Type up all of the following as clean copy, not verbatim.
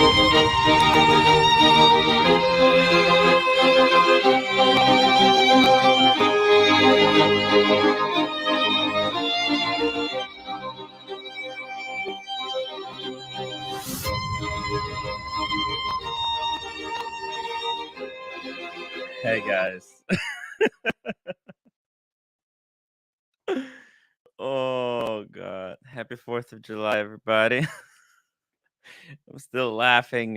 Hey guys. Oh god. Happy 4th of July, everybody. I'm still laughing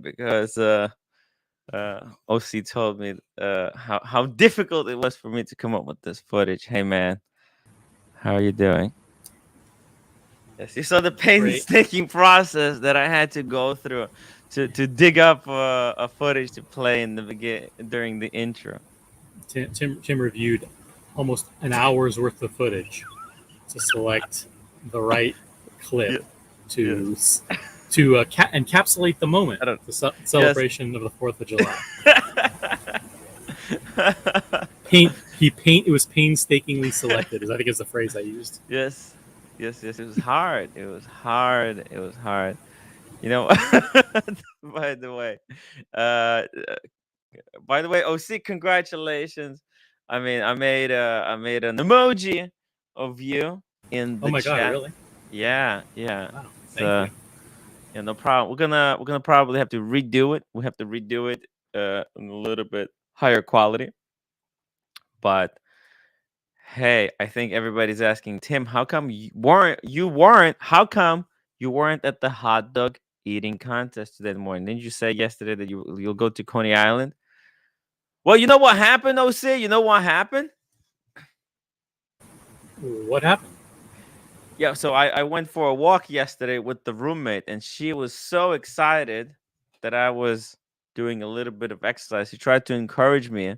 because OC told me how difficult it was for me to come up with this footage. Hey man, how are you doing? Yes, you saw the painstaking process that I had to go through to dig up a footage to play in the during the intro. Tim reviewed almost an hour's worth of footage to select the right clip to encapsulate the moment, the celebration of the 4th of July. It was painstakingly selected, I think is the phrase I used. Yes. It was hard. It was hard. You know, by the way, uh, OC, congratulations. I mean, I made an emoji of you in the Oh my chat. god, really? Yeah. Wow, thank you. Yeah, no problem. We're gonna probably have to redo it. We have to redo it in a little bit higher quality. But hey, I think everybody's asking, Tim, how come you weren't how come you weren't at the hot dog eating contest today morning? Didn't you say yesterday that you'll go to Coney Island? Well, you know what happened, OC? You know what happened? What happened? Yeah, so I went for a walk yesterday with the roommate, and she was so excited that I was doing a little bit of exercise. She tried to encourage me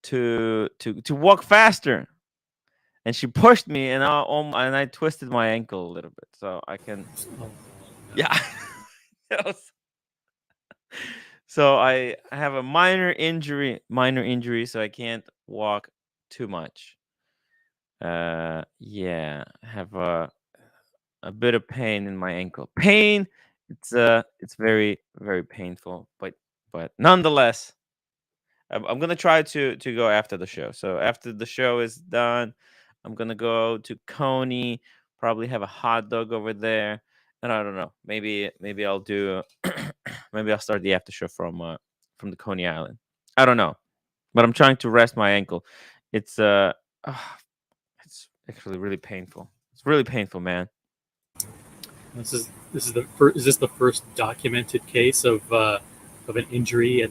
to walk faster, and she pushed me, and I twisted my ankle a little bit, so I can. Oh, no. Yeah. So I have a minor injury, so I can't walk too much. Yeah, I have a bit of pain in my ankle. Pain. It's very very painful, but nonetheless, I'm gonna try to go after the show. So after the show is done, I'm gonna go to Coney, probably have a hot dog over there, and I don't know. Maybe I'll do. Maybe I'll start the after show from the Coney Island. I don't know, but I'm trying to rest my ankle. It's it's actually really painful. It's really painful, man. Is this the first documented case of an injury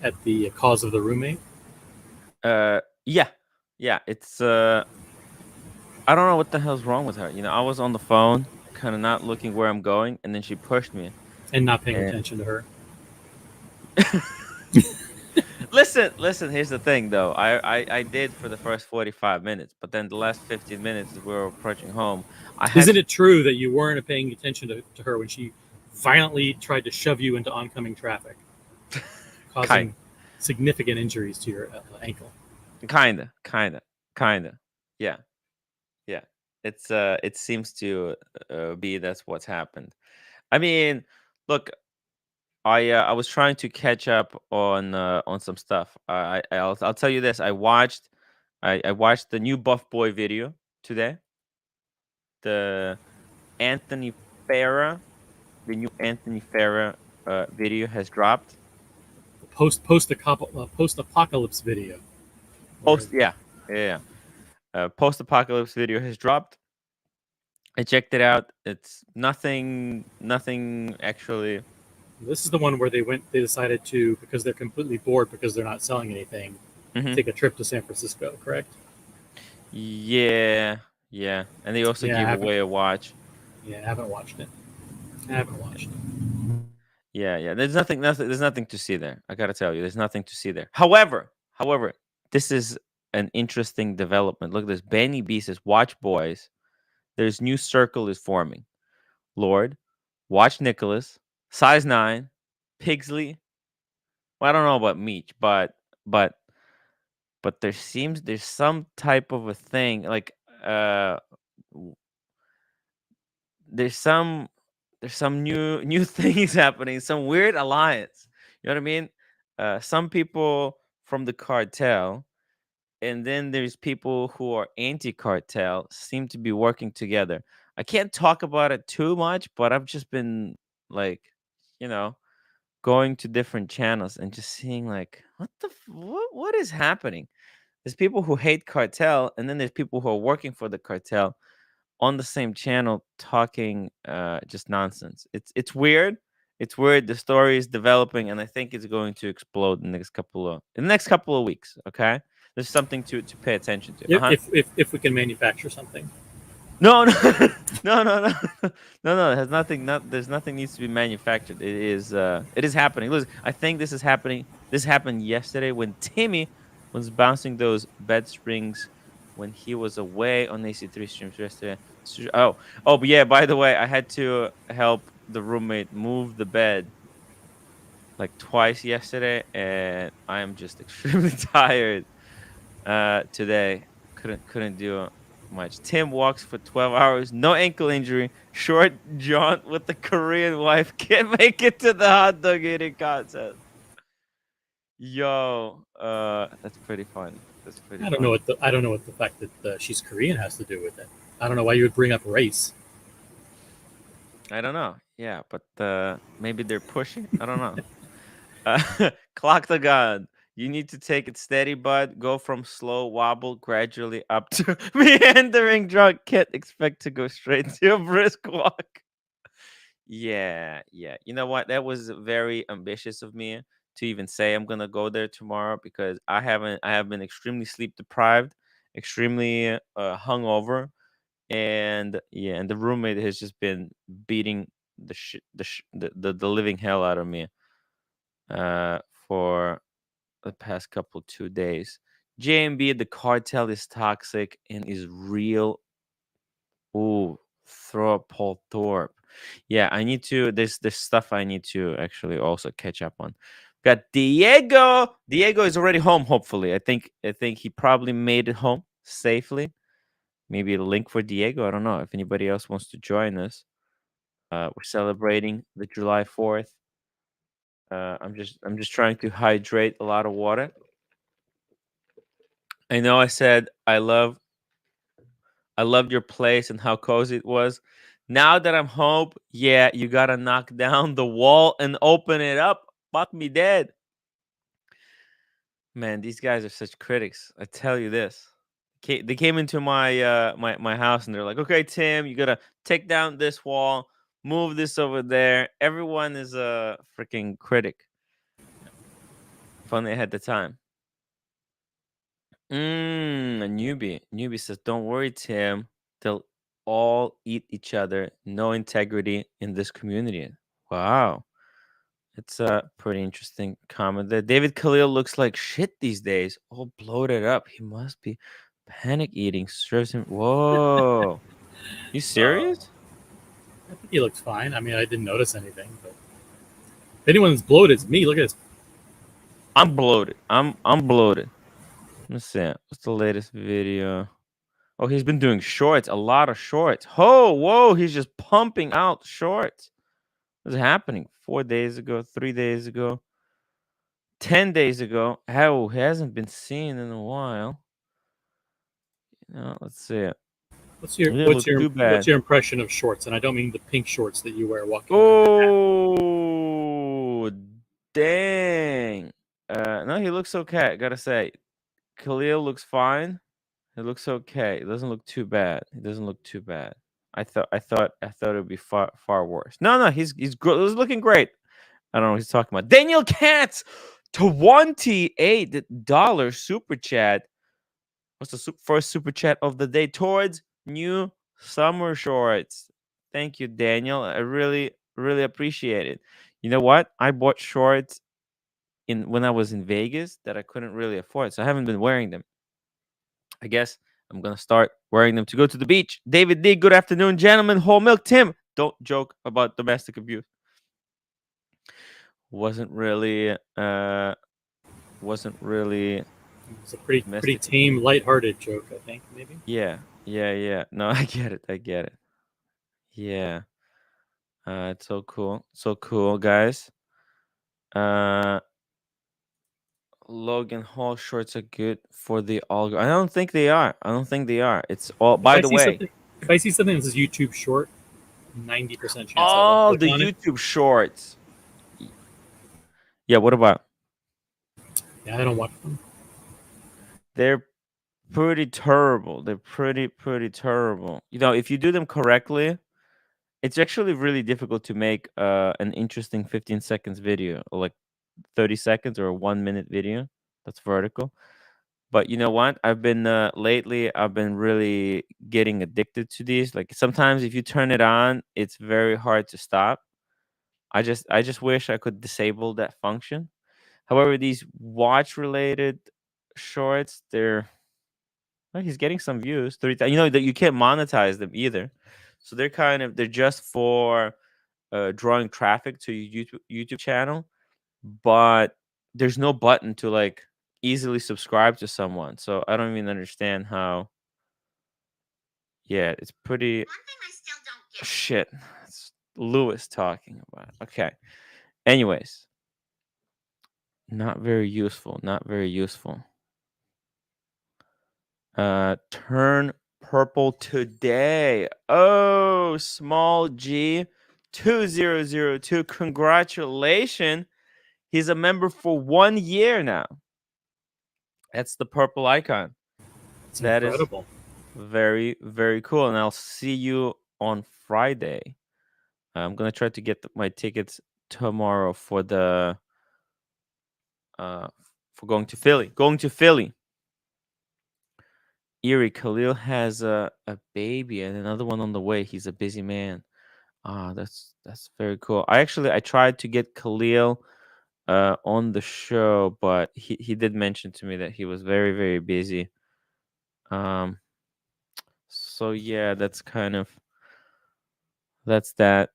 at the cause of the roommate? Yeah. It's I don't know what the hell's wrong with her. You know, I was on the phone, kind of not looking where I'm going, and then she pushed me. And not paying attention to her. Listen. Here's the thing, though. I did for the first 45 minutes, but then the last 15 minutes, as we were approaching home, Isn't it true that you weren't paying attention to her when she violently tried to shove you into oncoming traffic, causing significant injuries to your ankle? Kinda. Yeah. It seems to be that's what's happened. I mean, look, I was trying to catch up on some stuff. I'll tell you this. I watched the new Buff Boy video today. The Anthony Farah, the new Anthony Farah video has dropped. Post-apocalypse video. Post-apocalypse video has dropped. I checked it out. It's nothing actually. This is the one where they decided to, because they're completely bored because they're not selling anything, take a trip to San Francisco, correct? Yeah. And they also gave away a watch. Yeah, I haven't watched it. Yeah. There's nothing to see there. I gotta tell you, there's nothing to see there. However, this is an interesting development. Look at this. Benny B says, "Watch, boys. There's new circle is forming. Lord, watch Nicholas, size 9, Pigsley. Well, I don't know about Meech, but there's some type of a thing like there's some there's some new things happening, some weird alliance. You know what I mean? Some people from the cartel, and then there's people who are anti-cartel seem to be working together. I can't talk about it too much, but I've just been like, you know, going to different channels and just seeing like what is happening. There's people who hate cartel, and then there's people who are working for the cartel on the same channel talking just nonsense. It's weird. It's weird. The story is developing, and I think it's going to explode in the next couple of weeks. Okay, there's something to pay attention to. Uh huh. If we can manufacture something. No, no, no, no, no, no, no. It has nothing. Not there's nothing needs to be manufactured. It is happening. Listen, I think this is happening. This happened yesterday when Timmy was bouncing those bed springs when he was away on AC3 streams yesterday. But yeah. By the way, I had to help the roommate move the bed like twice yesterday, and I am just extremely tired today. Couldn't do much. Tim walks for 12 hours, no ankle injury. Short jaunt with the Korean wife can't make it to the hot dog eating contest. Yo, that's pretty funny. That's pretty funny. I don't know what the fact that she's Korean has to do with it. I don't know why you would bring up race. I don't know. Yeah, but maybe they're pushing. I don't know. Clock the gun. You need to take it steady, bud. Go from slow wobble gradually up to meandering drunk. Can't expect to go straight to a brisk walk. Yeah, yeah. You know what? That was very ambitious of me to even say I'm gonna go there tomorrow because I have been extremely sleep deprived, extremely hungover, and yeah, and the roommate has just been beating the living hell out of me uh for the past couple 2 days. JMB, the cartel is toxic and is real. Ooh, throw up Paul Thorpe. Yeah, I need to. There's stuff I need to actually also catch up on. Got Diego. Diego is already home. Hopefully, I think he probably made it home safely. Maybe a link for Diego. I don't know if anybody else wants to join us. We're celebrating the July 4th. I'm just trying to hydrate a lot of water. I know I said I loved your place and how cozy it was. Now that I'm home, yeah, you gotta knock down the wall and open it up. Fuck me dead. Man, these guys are such critics. I tell you this. They came into my house and they're like, okay, Tim, you gotta take down this wall, move this over there. Everyone is a freaking critic. If only I had the time. A newbie. Newbie says, "Don't worry, Tim. They'll all eat each other. No integrity in this community." Wow, it's a pretty interesting comment there. David Khalil looks like shit these days, all bloated up. He must be panic eating. Serves him. Whoa, you Uh, serious? I think he looks fine. I mean, I didn't notice anything. But if anyone's bloated, it's me. Look at this. I'm bloated. I'm bloated. Let's see. What's the latest video? Oh, he's been doing shorts. A lot of shorts. Oh, whoa, he's just pumping out shorts. Was happening 4 days ago, 3 days ago, 10 days ago. How he hasn't been seen in a while. Let's see it. It didn't look too What's bad. your impression of shorts? And I don't mean the pink shorts that you wear walking around Manhattan. Oh, dang. No, he looks okay. I gotta say, Khalil looks fine. He looks okay. It doesn't look too bad. It doesn't look too bad. I thought it would be far worse. No, no, he's he's looking great. I don't know what he's talking about. Daniel Katz, $28 super chat. What's the first super chat of the day towards new summer shorts? Thank you, Daniel. I really, really appreciate it. You know what? I bought shorts in when I was in Vegas that I couldn't really afford, so I haven't been wearing them. I guess I'm gonna start wearing them to go to the beach. David D, good afternoon, gentlemen. Whole milk Tim. Don't joke about domestic abuse. Wasn't really wasn't really It's a pretty domestic tame, abuse. lighthearted joke, I think, maybe. Yeah, yeah, yeah. No, I get it. I get it. Yeah. It's so cool. So cool, guys. Uh, Logan Hall shorts are good for the all. I don't think they are. I don't think they are. It's all. If By I the see way, something, if I see something that says YouTube short, 90% chance I won't oh, click the on it. YouTube shorts. Y- Yeah. What about? Yeah, I don't watch them. They're pretty terrible. They're pretty terrible. If you do them correctly, it's actually really difficult to make an interesting 15 seconds video, or like 30 seconds or a 1 minute video that's vertical. But you know what? I've been lately. I've been really getting addicted to these. Like sometimes, if you turn it on, it's very hard to stop. I just wish I could disable that function. However, these watch related shorts, they're well, he's getting some views. 30,000. You know that you can't monetize them either, so they're just for drawing traffic to your YouTube channel. But there's no button to like easily subscribe to someone. So I don't even understand how. Yeah, it's pretty shit. It's Lewis talking about. Okay. Anyways, not very useful. Not very useful. Turn purple today. Oh, small G 2002. Congratulations. He's a member for 1 year now. That's the purple icon. It's That is incredible. very, very cool. And I'll see you on Friday. I'm gonna try to get my tickets tomorrow uh for going to Philly. Going to Philly. Erie Khalil has a baby and another one on the way. He's a busy man. Ah, that's very cool. I tried to get Khalil on the show, but he did mention to me that he was very, very busy. Um so yeah, that's that.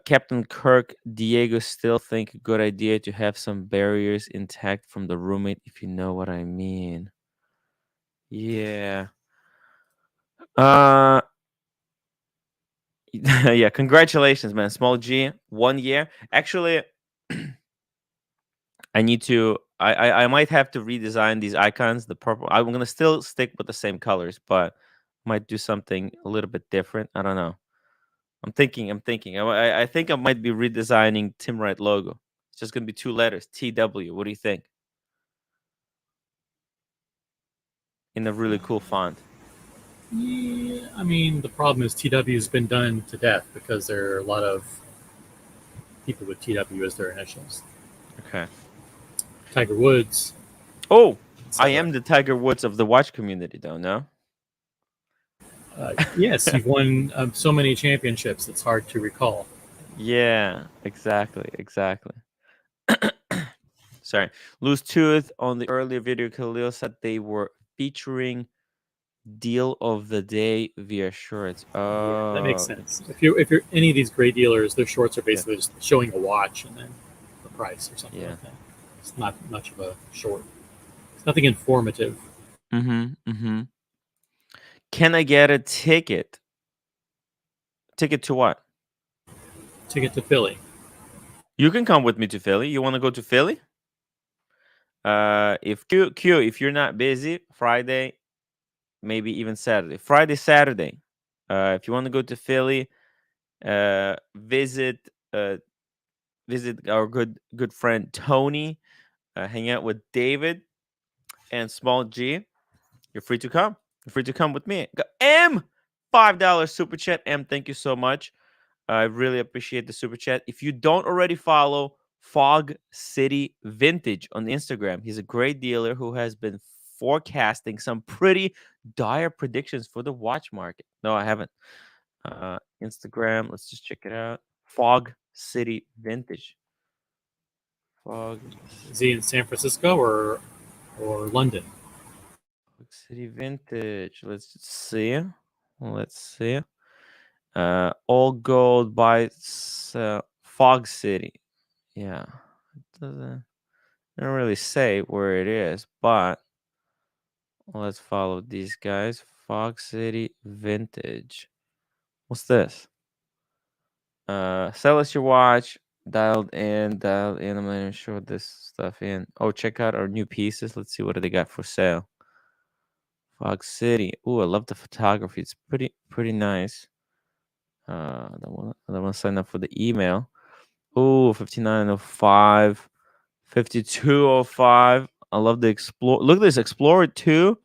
Captain Kirk, Diego still think a good idea to have some barriers intact from the roommate, if you know what I mean. Yeah. Uh yeah, congratulations, man. Small G, 1 year. Actually, I might have to redesign these icons. The purple. I'm gonna still stick with the same colors, but might do something a little bit different. I don't know. I'm thinking. I think I might be redesigning timwrite logo. It's just gonna be two letters, TW. What do you think? In a really cool font. Yeah, I mean, the problem is TW has been done to death because there are a lot of people with TW as their initials. Okay. Tiger Woods, Oh, I etc. am the Tiger Woods of the watch community, though. No. Yes, you've won so many championships, it's hard to recall. Yeah, exactly, exactly. Sorry. Loose Tooth on the earlier video, Khalil said they were featuring deal of the day via shorts. Yeah, that makes Oh, sense. interesting. If you're any of these great dealers, their shorts are Yeah, basically just showing a watch and then the price or something yeah. like that. It's not much of a short. It's nothing informative. Mm-hmm. Mm-hmm. Can I get a ticket? Ticket to what? To get to Philly, You can come with me to Philly. You want to go to Philly? If if you're not busy, Friday, maybe even Saturday. Friday, Saturday. If you want to go to Philly, uh, visit uh, visit our good friend Tony. Hang out with David and Small G. You're free to come. You're free to come with me. M, $5 super chat. M, thank you so much. I really appreciate the super chat. If you don't already follow Fog City Vintage on Instagram, he's a great dealer who has been forecasting some pretty dire predictions for the watch market. No, I haven't. Instagram, let's just check it out. Fog City Vintage. Fog is he in San Francisco or London? City Vintage. Let's see. Let's see. All gold by Fog City. Yeah, it don't really say where it is, but let's follow these guys. Fog City Vintage. What's this? Sell us your watch. Dialed in, dialed in. I'm not even sure what this stuff in. Oh, check out our new pieces. Let's see what do they got for sale. Fog City. Ooh, I love the photography. It's pretty nice. I don't want to sign up for the email. Ooh, 5905, 5205. I love the Explore. Look at this Explorer 2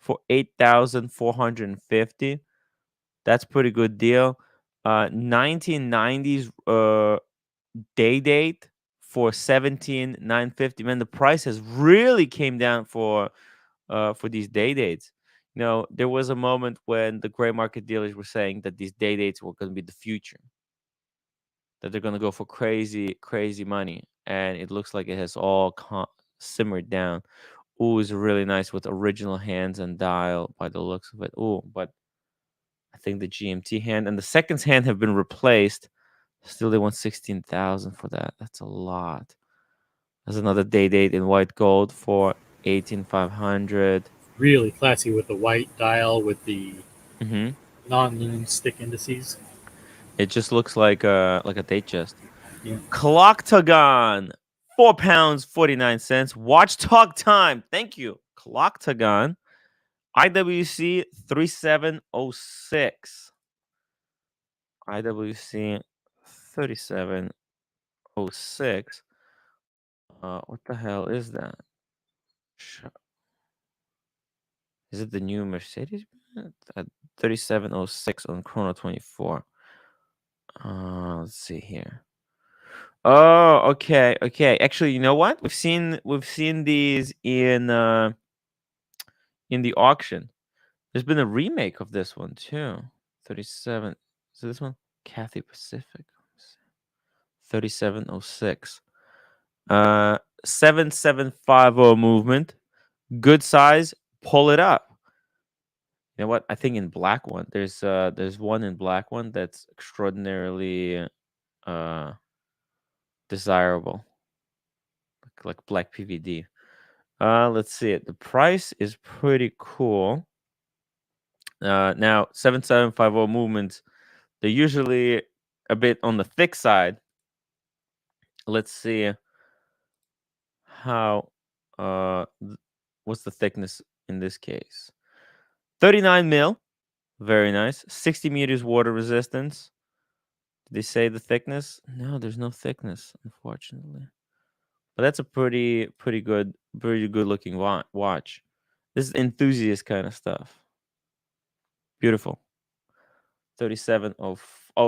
for 8,450. That's pretty good deal. 1990s day date for 17,950. Man, the price has really came down for these day dates. You know, there was a moment when the gray market dealers were saying that these day dates were going to be the future, that they're going to go for crazy money, and it looks like it has all simmered down. Ooh, is really nice with original hands and dial by the looks of it. Ooh, but I think the GMT hand and the seconds hand have been replaced. Still, they want 16,000 for that. That's a lot. There's another day date in white gold for 18,500. Really classy with the white dial with the Mm-hmm. non-lumen stick indices. It just looks like a date chest. Yeah. Clocktagon, £4 49. Watch talk time. Thank you, Clocktagon. IWC 3706. IWC 3706. What the hell is that? Is it the new Mercedes? 3706 on Chrono 24. Let's see here. Oh, okay, okay. Actually, you know what? We've seen these in the auction. There's been a remake of this one too. 37. So this one, Cathay Pacific. 3706. 7750 movement. Good size. Pull it up. You know what? I think in black one. There's one in black one that's extraordinarily uh desirable. Like black PVD. Let's see it. The price is pretty cool. Now 7750 movements, they're usually a bit on the thick side. Let's see how what's the thickness in this case. 39 mil, very nice. 60 meters water resistance. Did they say the thickness? No, there's no thickness, unfortunately. But that's a pretty good looking watch. This is enthusiast kind of stuff. Beautiful. 37. Oh,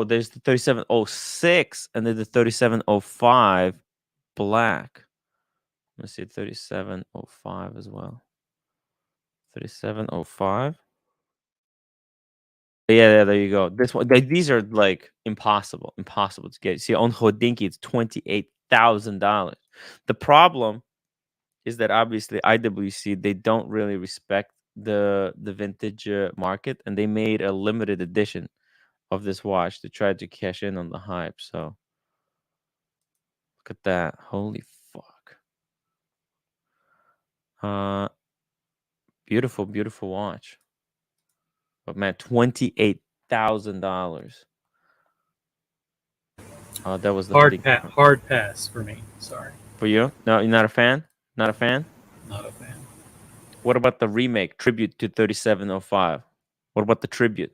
there's the 3706 and then the 3705 black. Let me see 3705 as well. 3705. Yeah, there you go. This one, these are like impossible to get. See, on Hodinky, it's $28,000. The problem is that obviously IWC, they don't really respect the vintage market, and they made a limited edition of this watch to try to cash in on the hype. So look at that. Holy fuck. Beautiful watch. But man, $28,000. That was the Hodinky Hard pass for me. Sorry, for you. No, you're not a fan. Not a fan. not a fan. What about the remake tribute to 3705? What about the tribute?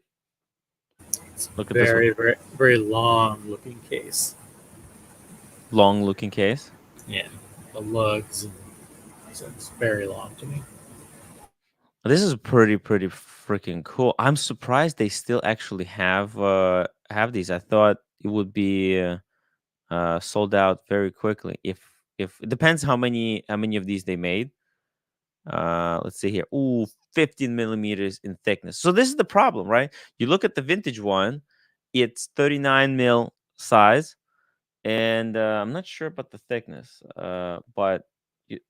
It's Look at this one. very long looking case. Long looking case. Yeah, the lugs. So it's very long to me. This is pretty freaking cool. I'm surprised they still actually have these. I thought it would be sold out very quickly. If it depends how many of these they made. Let's see here. Ooh, 15 millimeters in thickness. So this is the problem, right? You look at the vintage one, it's 39 mil size, and I'm not sure about the thickness. But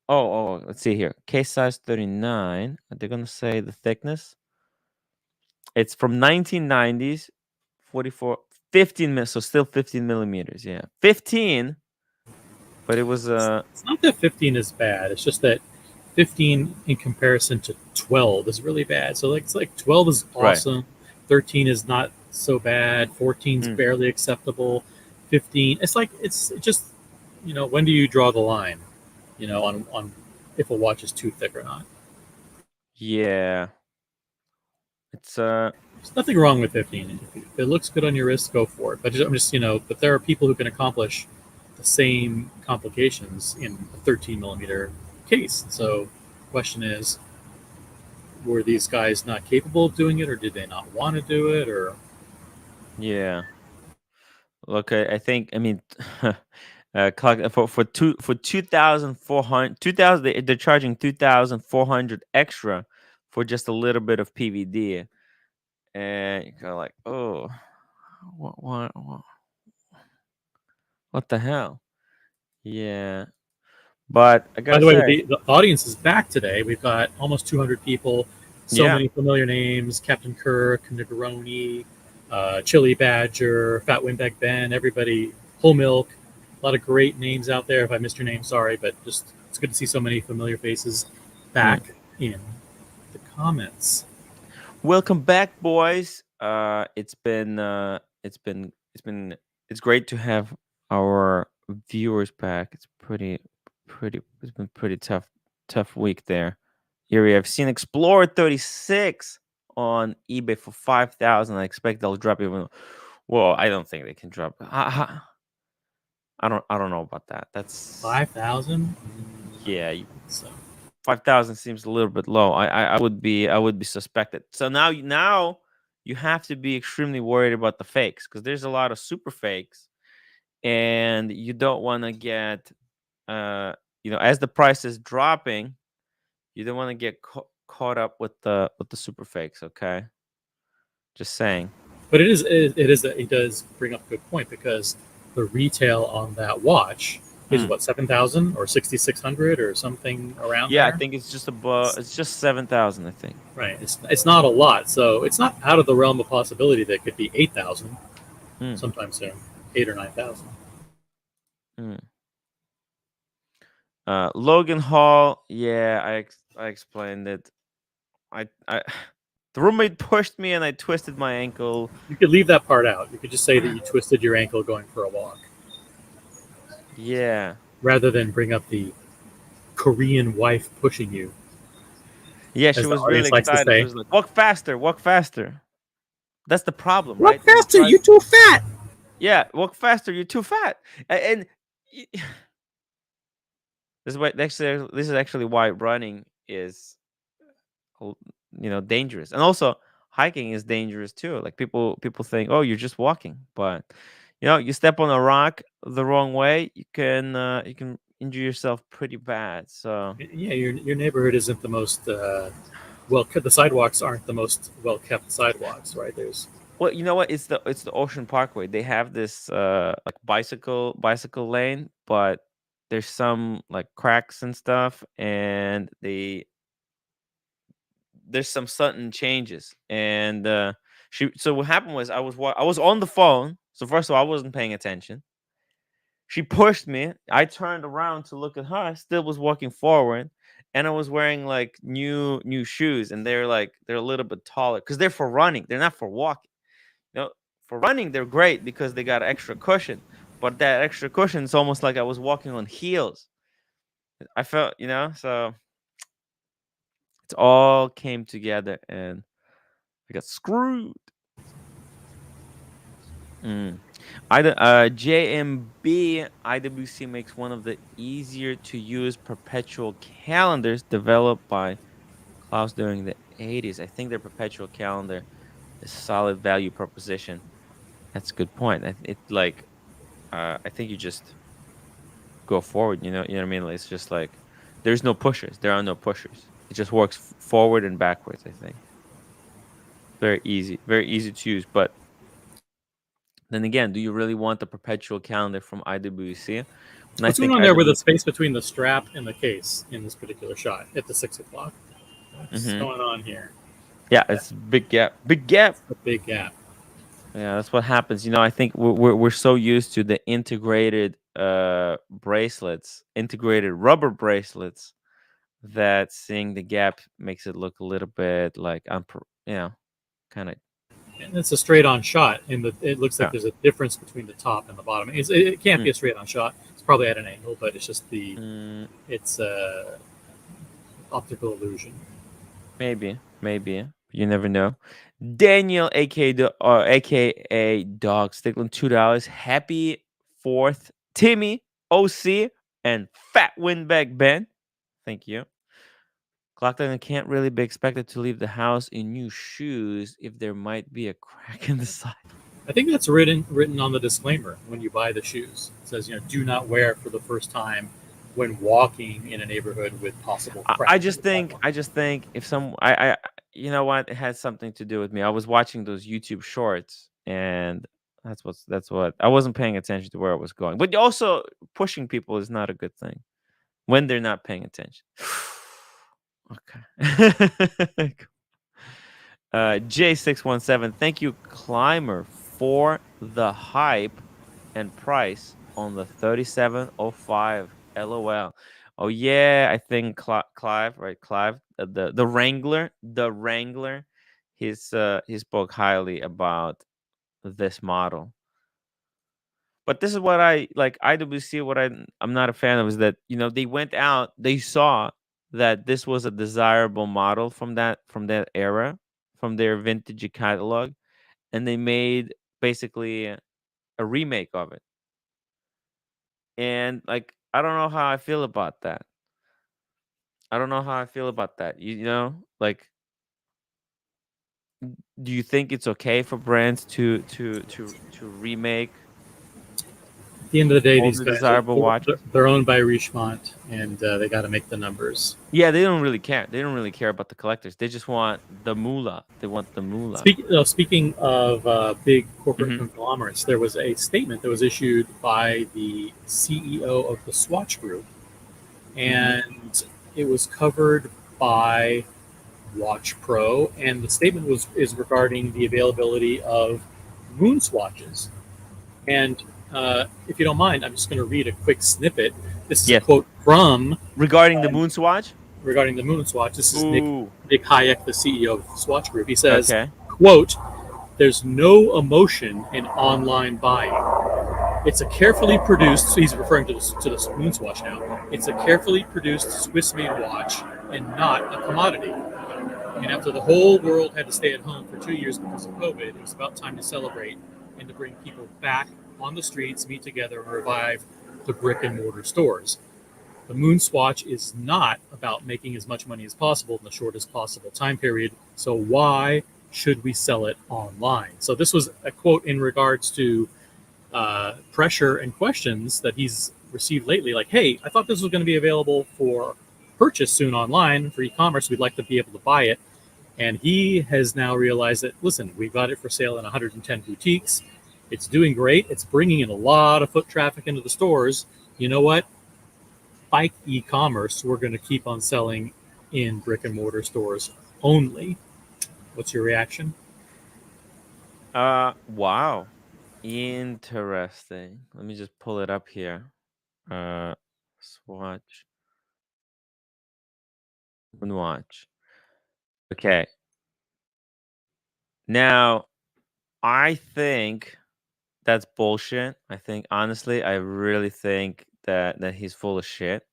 let's see here. Case size 39. Are they gonna say the thickness? It's from 1990s, 44, 15 mil. So still 15 millimeters. Yeah, 15. But it was It's not that 15 is bad. It's just that 15 in comparison to 12 is really bad. So like it's like 12 is right. awesome. 13 is not so bad. 14's Mm, barely acceptable. 15, it's like it's just, when do you draw the line? On if a watch is too thick or not. yeah, it's There's nothing wrong with 15. If it looks good on your wrist, go for it. But I'm just, but there are people who can accomplish the same complications in a 13 millimeter case. So, the question is, were these guys not capable of doing it, or did they not want to do it, or yeah. Look, I think I mean, clock for 2,400 2,000 they're charging 2,400 extra for just a little bit of PVD, and you're kind of like, oh, what the hell? Yeah, but I By gotta the way, say, the audience is back today. We've got almost 200 people, so yeah, many familiar names: Captain Kirk, Negroni, Chili Badger, Fat Windbag Ben, everybody, Whole Milk. A lot of great names out there. If I missed your name, sorry, but just it's good to see so many familiar faces mm. back in the comments. Welcome back, boys. It's great to have our viewers back. It's been pretty tough week there. Here we have seen Explorer 36 on eBay for 5,000. I expect they'll drop even. Well, I don't think they can drop. I don't know about that. That's 5,000. yeah. So 5,000 seems a little bit low. I would be suspected. So now you have to be extremely worried about the fakes because there's a lot of super fakes, and you don't want to get uh as the price is dropping, you don't want to get caught up with the super fakes. Okay, just saying. But it does bring up a good point because the retail on that watch is Mm. what, 7,000 or 6,600 or something around Yeah, I there. think it's just above. It's just 7,000. I think. Right. It's not a lot, so it's not out of the realm of possibility that it could be 8,000 Mm. sometime soon, 8 or 9,000. Mm. Logan Hall. Yeah, I explained it. I the roommate pushed me and I twisted my ankle. You could leave that part out. You could just say that you twisted your ankle going for a walk, Yeah. rather than bring up the Korean wife pushing you, Yeah, she as the was really audience likes to excited. She say. was like, "Walk faster, walk faster." That's the problem, Walk right? When you faster, try you too fat. yeah, walk faster, you're too fat. And y- this is actually why running is l- dangerous. And also hiking is dangerous too. Like people think, "Oh, you're just walking." But you step on a rock the wrong way, you can injure yourself pretty bad. So Yeah, your neighborhood isn't the most well. The sidewalks aren't the most well kept sidewalks, right? There's well, you know what? It's the Ocean Parkway. They have this like bicycle lane, but there's some like cracks and stuff, and there's some sudden changes. And so what happened was I was on the phone. So first of all, I wasn't paying attention. She pushed me. I turned around to look at her. Still was walking forward, and I was wearing like new shoes, and they're a little bit taller because they're for running. They're not for walking. You know, for running, they're great because they got extra cushion. But that extra cushion is almost like I was walking on heels. I felt, so it all came together and I got screwed. Mm. JMB IWC makes one of the easier to use perpetual calendars developed by Klaus during the 80s. I think their perpetual calendar is solid value proposition. That's a good point. I think you just go forward. You know what I mean? Like, it's just like there's no pushers. There are no pushers. It just works forward and backwards. I think very easy to use. But then again, do you really want the perpetual calendar from IWC? And I what's going think on there with the IWC. space between the strap and the case in this particular shot at the 6 o'clock. What's Hmm. going on here? Yeah, it's big gap. Big gap. A big gap. Yeah, that's what happens. I think we're so used to the integrated bracelets, integrated rubber bracelets, that seeing the gap makes it look a little bit like kind of And it's a straight on shot, and it looks like Yeah. there's a difference between the top and the bottom. It can't Mm, be a straight on shot. It's probably at an angle, but it's just mm, it's a optical illusion. maybe. You never know. Daniel, aka Dog Stickland, $2. Happy fourth, Timmy, OC, and Fat Windbag Ben. Thank you. Clockton can't really be expected to leave the house in new shoes if there might be a crack in the side. I think that's written on the disclaimer when you buy the shoes. It says, do not wear for the first time when walking in a neighborhood with possible I cracks in just the think sidewalk. I just think if some you know what, it has something to do with me. I was watching those YouTube shorts, and that's what I wasn't paying attention to where I was going. But also pushing people is not a good thing when they're not paying attention. Okay. J617, thank you, Climber, for the hype and price on the 3705. LOL. Oh yeah, I think Clive, right? Clive, the Wrangler, he spoke highly about this model. But this is what I like. IWC, what I'm not a fan of is that they went out, they saw that this was a desirable model from that era, from their vintage catalog, and they made basically a remake of it. And like, I don't know how I feel about that. I don't know how I feel about that. Like, do you think it's okay for brands to remake At the end of the day, these older guys are desirable watches? they're owned by Richemont, and they got to make the numbers. Yeah, they don't really care. They don't really care about the collectors. They just want the moolah. They want the moolah. Speaking of big corporate Hmm. conglomerates, there was a statement that was issued by the CEO of the Swatch Group, Hmm. and it was covered by Watch Pro, and the statement is regarding the availability of moon swatches. And if you don't mind, I'm just going to read a quick snippet. This is a Yes. quote from Regarding the moon swatch. regarding the moon swatch. This is Ooh. Nick Hayek, the CEO of the Swatch Group. He says, Okay. "quote There's no emotion in online buying. It's a carefully produced." So he's referring to this moon swatch now. It's a carefully produced Swiss-made watch and not a commodity. And after the whole world had to stay at home for 2 years because of COVID, it was about time to celebrate and to bring people back on the streets, meet together, and revive the brick and mortar stores. The Moon Swatch is not about making as much money as possible in the shortest possible time period. So why should we sell it online? So this was a quote in regards to pressure and questions that he's received lately. Like, hey, I thought this was going to be available for purchase soon online for e-commerce. We'd like to be able to buy it. And he has now realized that, listen, we've got it for sale in 110 boutiques. It's doing great. It's bringing in a lot of foot traffic into the stores. You know what? Like e-commerce, we're going to keep on selling in brick and mortar stores only. What's your reaction? Wow. Interesting. Let me just pull it up here. Uh Swatch and watch. Okay. Now, I think that's bullshit. I think honestly, I really think that he's full of shit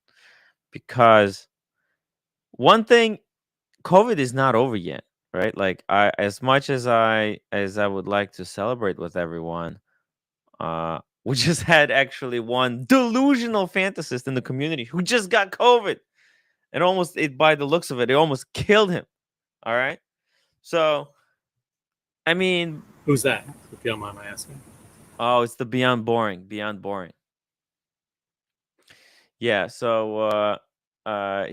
because one thing, COVID is not over yet, right? Like, I as much as I would like to celebrate with everyone, we just had actually one delusional fantasist in the community who just got COVID. And almost, it by the looks of it, it almost killed him. All right. So, I mean, Who's that, if you don't mind my asking? oh, it's the beyond boring, beyond boring. Yeah. So,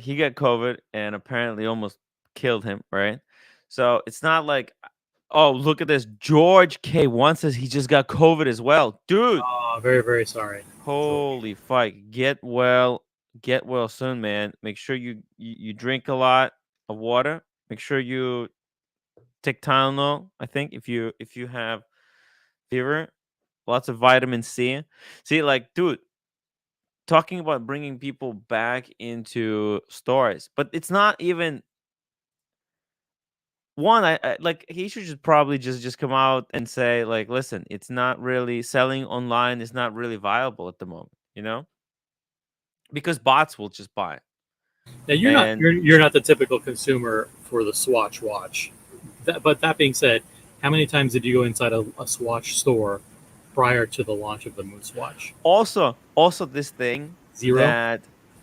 he got COVID and apparently almost killed him. Right. So it's not like, oh, look at this. George K1 says he just got COVID as well, dude. Oh, very, very sorry, George. Holy fuck. Get well soon, man. Make sure you drink a lot of water. Make sure you take Tylenol. I think if you have fever, lots of vitamin C. See, like, dude, talking about bringing people back into stores, but it's not even one, I like he should just probably just come out and say like, listen, it's not really selling online is not really viable at the moment, because bots will just buy it. Now you're not And you're not the typical consumer for the Swatch watch. But that being said, how many times did you go inside a Swatch store prior to the launch of the Moon Swatch? also this thing Zero.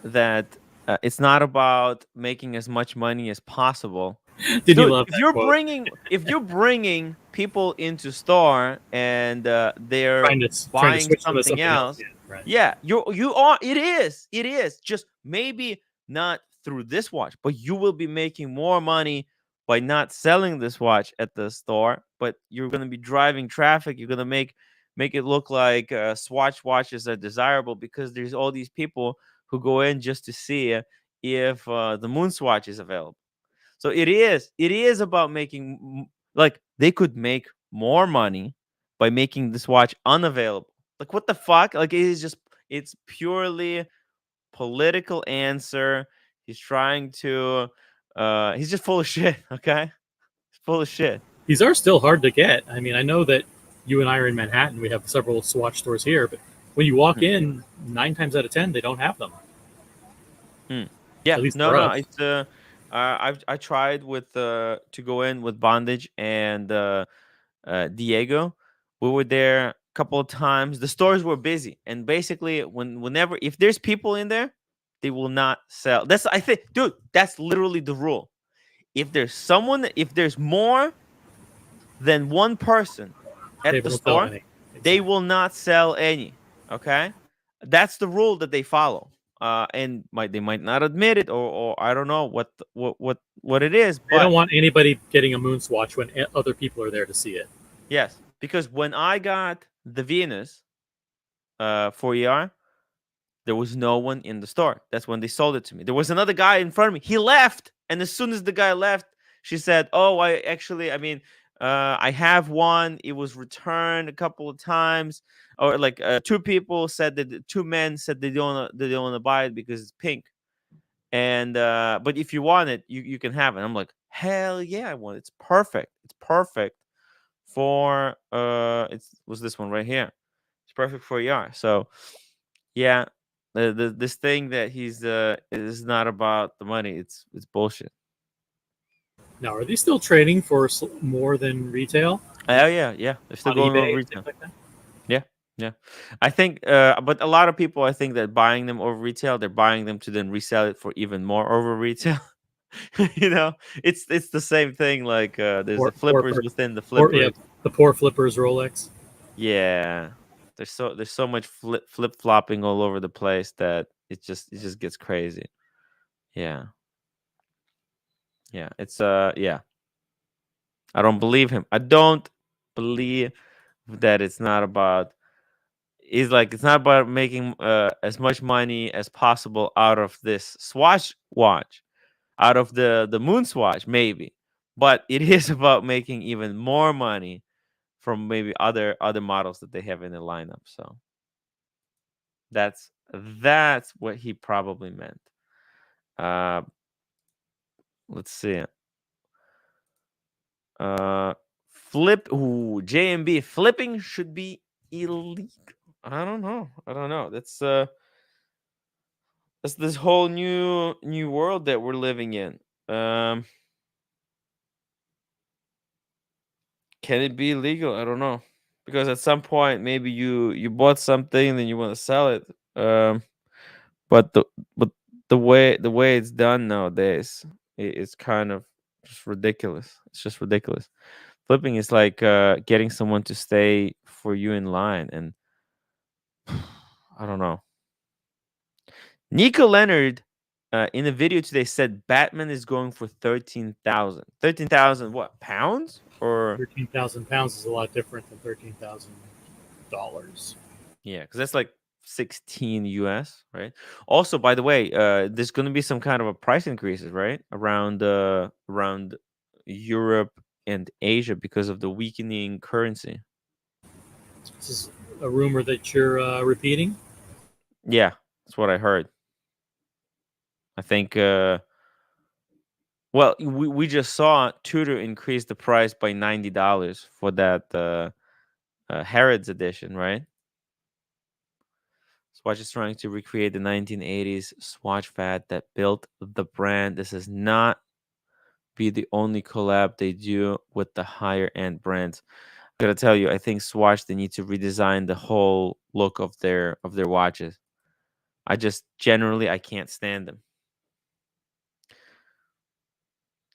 that it's not about making as much money as possible. Did you Dude, love if that you're quote? bringing if you're bringing people into store and they're Trying to buying switch them to something something else. else, Yeah, right. yeah, you are it is just maybe not through this watch, but you will be making more money by not selling this watch at the store, but you're going to be driving traffic. You're going to make it look like Swatch watches are desirable because there's all these people who go in just to see if the Moon Swatch is available. So it is about making like they could make more money by making this watch unavailable. Like what the fuck? Like it's purely political answer. He's trying to he's just full of shit, okay? He's full of shit. These are still hard to get. I mean, I know that you and I are in Manhattan. We have several Swatch stores here, but when you walk Hmm. in, 9 times out of 10, they don't have them. Hmm. At Yeah, least no, for no, us. it's I tried with to go in with Bondage and Diego. We were there a couple of times. The stores were busy, and basically, whenever if there's people in there, they will not sell. That's I think, dude. That's literally the rule. If there's more than one person They at the won't sell store, any. they Exactly. will not sell any. Okay, that's the rule that they follow. And they might not admit it, or I don't know what it is, They don't but want anybody getting a Moon Swatch when other people are there to see it. yes, because when I got the Venus 4ER, there was no one in the store. That's when they sold it to me. There was another guy in front of me. He left, and as soon as the guy left, she said, "Oh, I mean, I have one. It was returned a couple of times, or like two people said that two men said they don't want to buy it because it's pink. And but if you want it, you can have it." I'm like, hell yeah, I want it. It's perfect. It's perfect for it's was this one right here. It's perfect for ER. So yeah, this thing that he's is not about the money. It's bullshit. Now, are they still trading for more than retail Oh yeah, yeah. They're still on going over eBay and things retail. like that? Yeah, yeah. I think, but a lot of people, I think that buying them over retail, they're buying them to then resell it for even more over retail. you know, it's the same thing. Like there's the Poor flippers person. within the Poor, yeah, flippers. the poor flippers Rolex. Yeah, there's so much flip flopping all over the place that it just gets crazy. Yeah, yeah. It's yeah. I don't believe him. I don't believe that it's not about. He's like it's not about making as much money as possible out of this Swatch watch, out of the Moon Swatch maybe, but it is about making even more money from maybe other models that they have in the lineup. So that's what he probably meant. Uh, let's see. Uh, JMB flipping should be illegal. I don't know. I don't know. That's this whole new world that we're living in. Um, can it be illegal? I don't know. Because at some point maybe you bought something and then you want to sell it. Um, but the way it's done nowadays, it's kind of just ridiculous. It's just ridiculous. Flipping is like getting someone to stay for you in line, and I don't know. Nico Leonard in a video today said Batman is going for 13,000. 13,000 what? Pounds? Or 13,000 pounds is a lot different than $13,000. yeah, cuz that's like 16 US, right? Also, by the way, there's going to be some kind of a price increases, right? Around Europe and Asia because of the weakening currency. This is a rumor that you're repeating. Yeah, that's what I heard. I think Well, we just saw Tudor increase the price by $90 for that Harrods edition, right? Swatch is trying to recreate the 1980s Swatch fad that built the brand. This is not be the only collab they do with the higher end brands. I gotta tell you, I think Swatch they need to redesign the whole look of their watches. I just generally I can't stand them.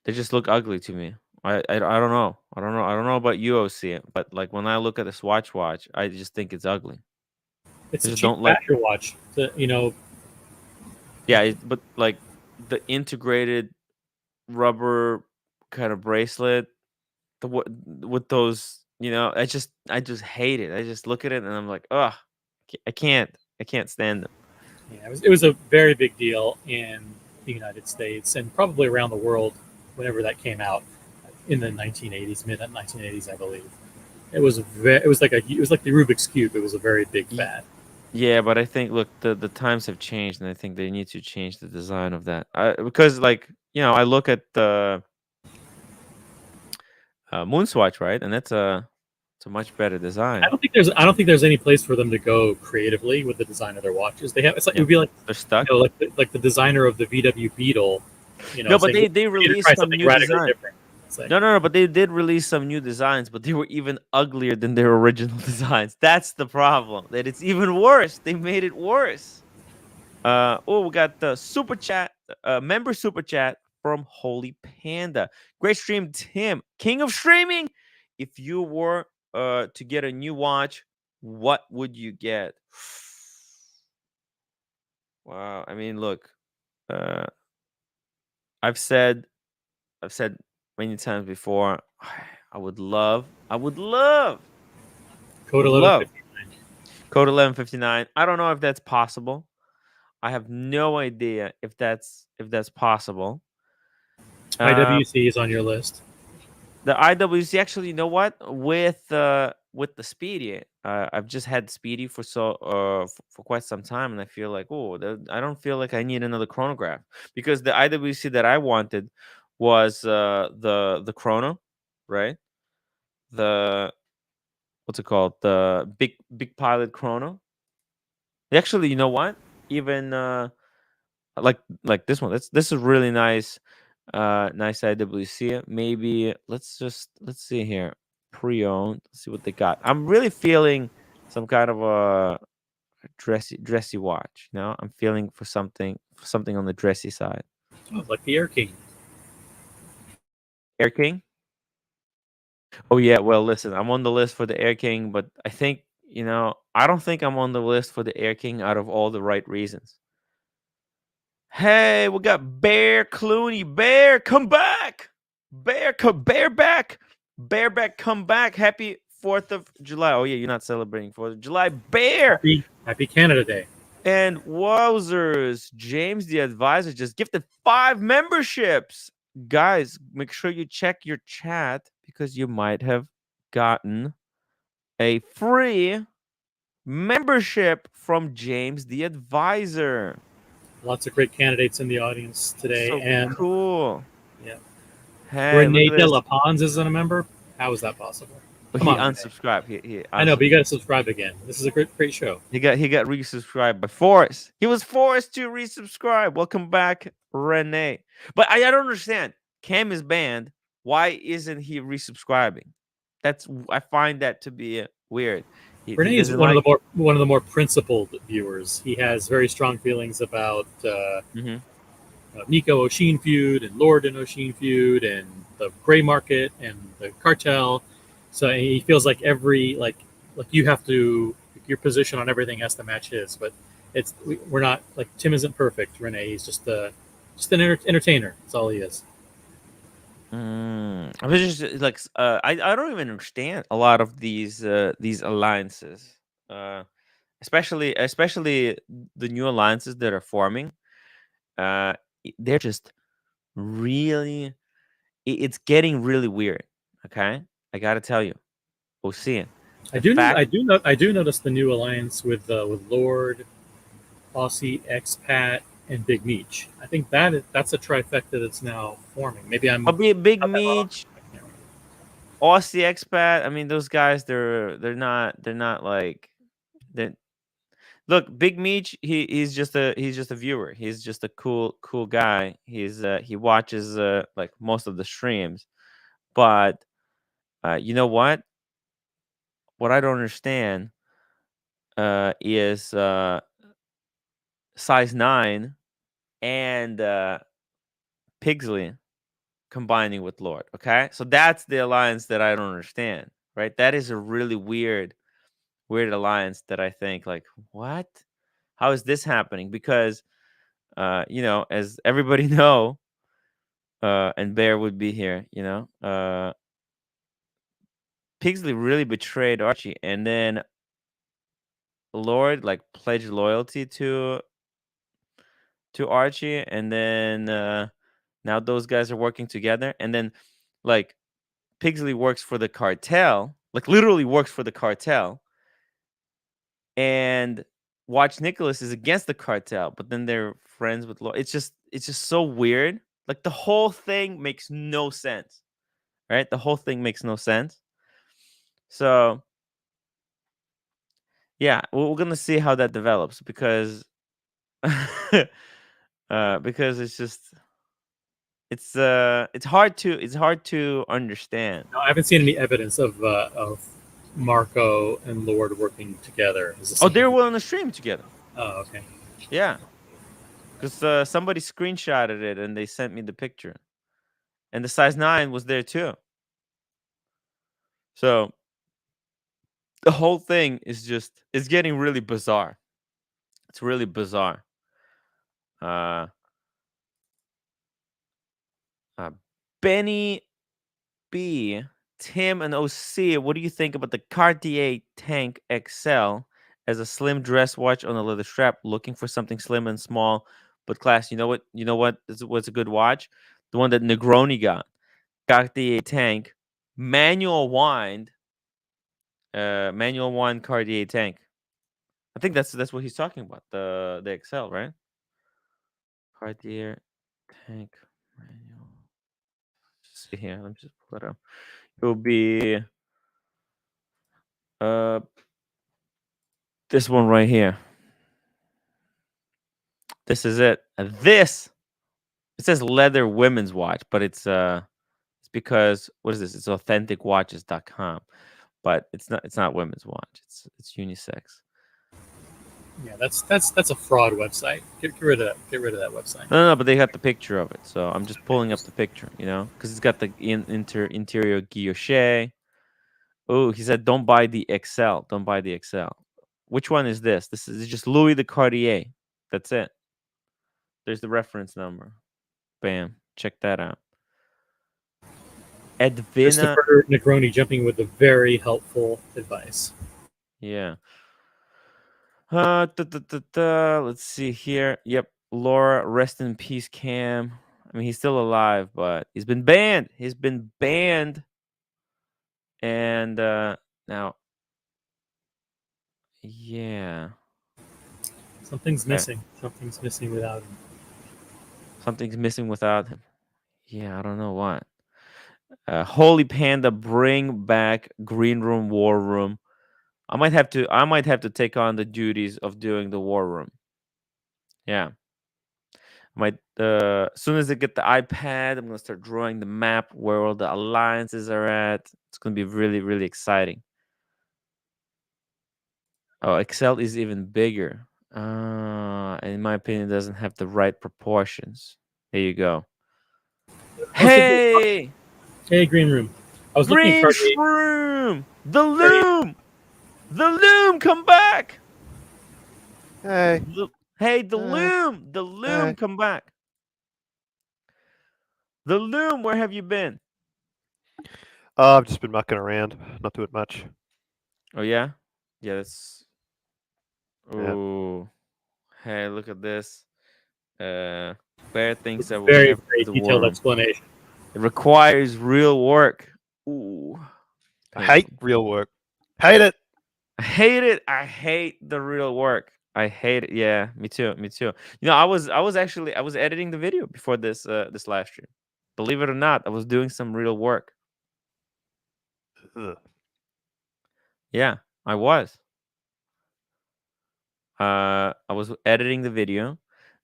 They just look ugly to me. I don't know. I don't know about you, OC, but like when I look at a Swatch watch, I just think it's ugly. It's I a just cheap don't like. factor watch. Yeah, but like the integrated rubber kind of bracelet, with those, I just hate it. I just look at it and I'm like, ugh, I can't stand them. Yeah, it was a very big deal in the United States and probably around the world whenever that came out in the 1980s, mid 1980s, I believe. It was like the Rubik's cube. It was a very big Ye- fad. Yeah, but I think look, the times have changed, and I think they need to change the design of that. Because like I look at the Moonswatch, right, and it's a much better design. I don't think there's any place for them to go creatively with the design of their watches. They have it's like it Yeah, would be like they're stuck. like the designer of the VW Beetle, No, but saying they we need to try released some something new radically design. different. It's like No, but they did release some new designs, but they were even uglier than their original designs. That's the problem. That it's even worse. They made it worse. Oh, we got the super chat, member super chat from Holy Panda. Great stream, Tim, king of streaming. If you were to get a new watch, what would you get? Wow. I mean, look, uh, I've said I've said many times before, I Code would love 1159. Code 1159. I don't know if that's possible. I have no idea if that's possible. Uh, IWC is on your list. the IWC, actually, you know what? With the Speedy, I've just had Speedy for for quite some time, and I feel like, I don't feel like I need another chronograph, because the IWC that I wanted was the chrono, right? The What's it called? The big pilot chrono. Actually, you know what? Even like this one. This is really nice. Nice IWC. Maybe let's see here. Pre-owned. Let's see what they got. I'm really feeling some kind of a dressy watch. I'm feeling for something on the dressy side. Oh, like the Air King. Air King. Oh yeah. Well, listen, I'm on the list for the Air King, but I think I don't think I'm on the list for the Air King out of all the right reasons. Hey, we got Bear Clooney. Bear, come back. Bear back. Bear back, come back. Happy 4th of July. Oh, yeah, you're not celebrating 4th of July. Bear. Happy Canada Day. And wowzers. James, the advisor, just gifted 5 memberships. Guys, make sure you check your chat because you might have gotten a free membership from James, the advisor. Lots of great candidates in the audience today, So and cool. yeah, Hey, look Rene at de this. la Pons isn't a member. How is that possible? Come He on, Rene. unsubscribed. He I know, but you got to unsubscribed. subscribe again. This is a great show. He got resubscribed by force. He was forced to resubscribe. Welcome back, Renee. But I don't understand. Cam is banned. Why isn't he resubscribing? I find that to be weird. He Rene is doesn't like. one of the more principled viewers. He has very strong feelings about Mhm. Nico Oshin feud and Lord and Oshin feud and the gray market and the cartel. So he feels like like you have to your position on everything has to match his. But we're not like Tim isn't perfect. Rene, he's just an entertainer. That's all he is. I was just like, I don't even understand a lot of these alliances. Uh, especially the new alliances that are forming. They're just really, it's getting really weird. Okay, I gotta tell you, Ocean, the fact. I do notice the new alliance with Lord, Aussie expat. and Big Meech. I think that's a trifecta that's now forming. Maybe I'll I'm be a Big got that wrong. Meech, I can't remember. Aussie expat. I mean, those guys, they're not like they look. Big Meech, he's just a viewer. He's just a cool guy. He watches like most of the streams. But you know what? What I don't understand is size 9 and Pigsley combining with Lord. Okay, so that's the alliance that I don't understand. Right? That is a really weird alliance that I think like what? How is this happening? Because as everybody know, and Bear would be here. Pigsley really betrayed Archie, and then Lord like pledged loyalty to Archie, and then now those guys are working together, and then like Pigsley works for the cartel, like literally works for the cartel, and Watch Nicholas is against the cartel, but then they're friends with Lord. It's just so weird. Like the whole thing makes no sense, right? The whole thing makes no sense. So yeah, we're gonna see how that develops because because it's hard to understand. No, I haven't seen any evidence of Marco and Lord working together as the Oh, they same. were on the stream together. Oh, okay. Yeah, because somebody screenshotted it and they sent me the picture, and the size 9 was there too. So the whole thing is just it's getting really bizarre. It's really bizarre. Uh, uh Benny B, Tim, and OC. What do you think about the Cartier Tank XL as a slim dress watch on a leather strap? Looking for something slim and small, but class. You know what? You know what? What's a good watch? The one that Negroni got. Cartier Tank, manual wind, manual wind Cartier Tank. I think that's what he's talking about. The XL, right? Cartier Tank manual. See here. Let me just pull it up. It will be uh this one right here. This is it. This it says leather women's watch, but it's because what is this? It's authenticwatches.com. But it's not women's watch. It's unisex. Yeah, that's a fraud website. Get rid of that. Get rid of that website. No, but they got the picture of it. So I'm just pulling up the picture, because it's got the interior guilloche. Oh, he said don't buy the XL. Don't buy the XL. Which one is this? This is just Louis the Cartier. That's it. There's the reference number. Bam. Check that out. Edvina. Christopher Negroni jumping with the very helpful advice. Yeah. Let's see here. Yep. Laura, rest in peace, Cam. I mean, he's still alive, but he's been banned. He's been banned. And now, yeah. Something's Okay. missing. Something's missing without him. Something's missing without him. Yeah, I don't know what. Holy Panda, bring back Green Room, War Room. I might have to take on the duties of doing the War Room. Yeah. As soon as I get the iPad, I'm gonna start drawing the map where all the alliances are at. It's gonna be really, really exciting. Oh, Excel is even bigger. In my opinion, it doesn't have the right proportions. There you go. I was thinking, Hey, hey, Green Room. I was looking at Green Cartier. Shroom, the Cartier. loom, the loom, come back. Hey, Hey, the hey, loom, hey. come back. The loom, where have you been? I've just been mucking around, not doing much. Oh yeah, yeah. That's Yeah. oh. Hey, look at this. Bear thinks With I a will very, never very do the war detailed room. explanation. It requires real work. Ooh, I hate painful. real work. Hate it. I hate it. I hate the real work. I hate it. Yeah, me too. Me too. I was editing the video before this live stream. Believe it or not, I was doing some real work. Ugh. Yeah, I was. I was editing the video.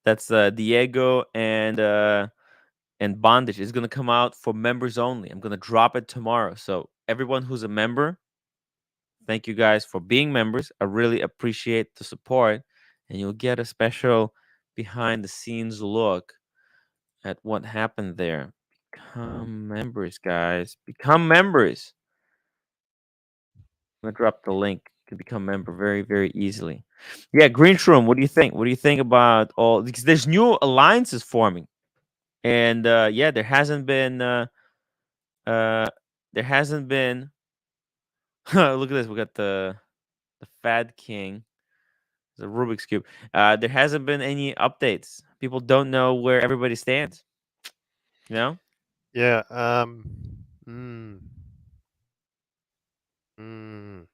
That's Diego and Bondage is gonna come out for members only. I'm gonna drop it tomorrow. So everyone who's a member, thank you guys for being members. I really appreciate the support, and you'll get a special behind the scenes look at what happened there. Become members, guys. Become members. I'm gonna drop the link. You can become member very, very easily. Yeah, Green Shroom, what do you think? What do you think about all because there's new alliances forming. And yeah, uh there hasn't been look at this. We got the Fad King, the Rubik's Cube. There hasn't been any updates. People don't know where everybody stands. You know? Yeah. Mm, mm.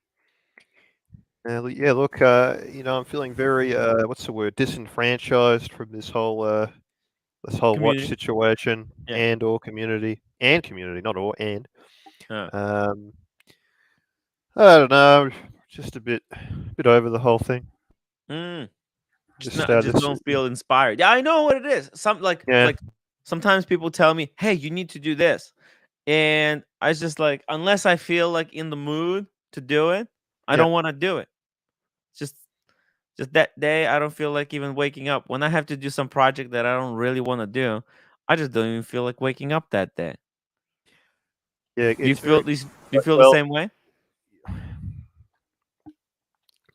Yeah. Look. I'm feeling very. What's the word? Disenfranchised from this whole watch Community. situation Yeah. and/or community, not or and. Uh, Um, I don't know. Just a bit over the whole thing. mm, just Just, not just this. don't feel inspired. Yeah, I know what it is. Some Yeah. like sometimes people tell me, "Hey, you need to do this." And I just like unless I feel like in the mood to do it, I Yeah. don't want to do it. Just just that day I don't feel like even waking up. When I have to do some project that I don't really want to do, I just don't even feel like waking up that day. Yeah. Do you It's feel very these do you feel the well. same way?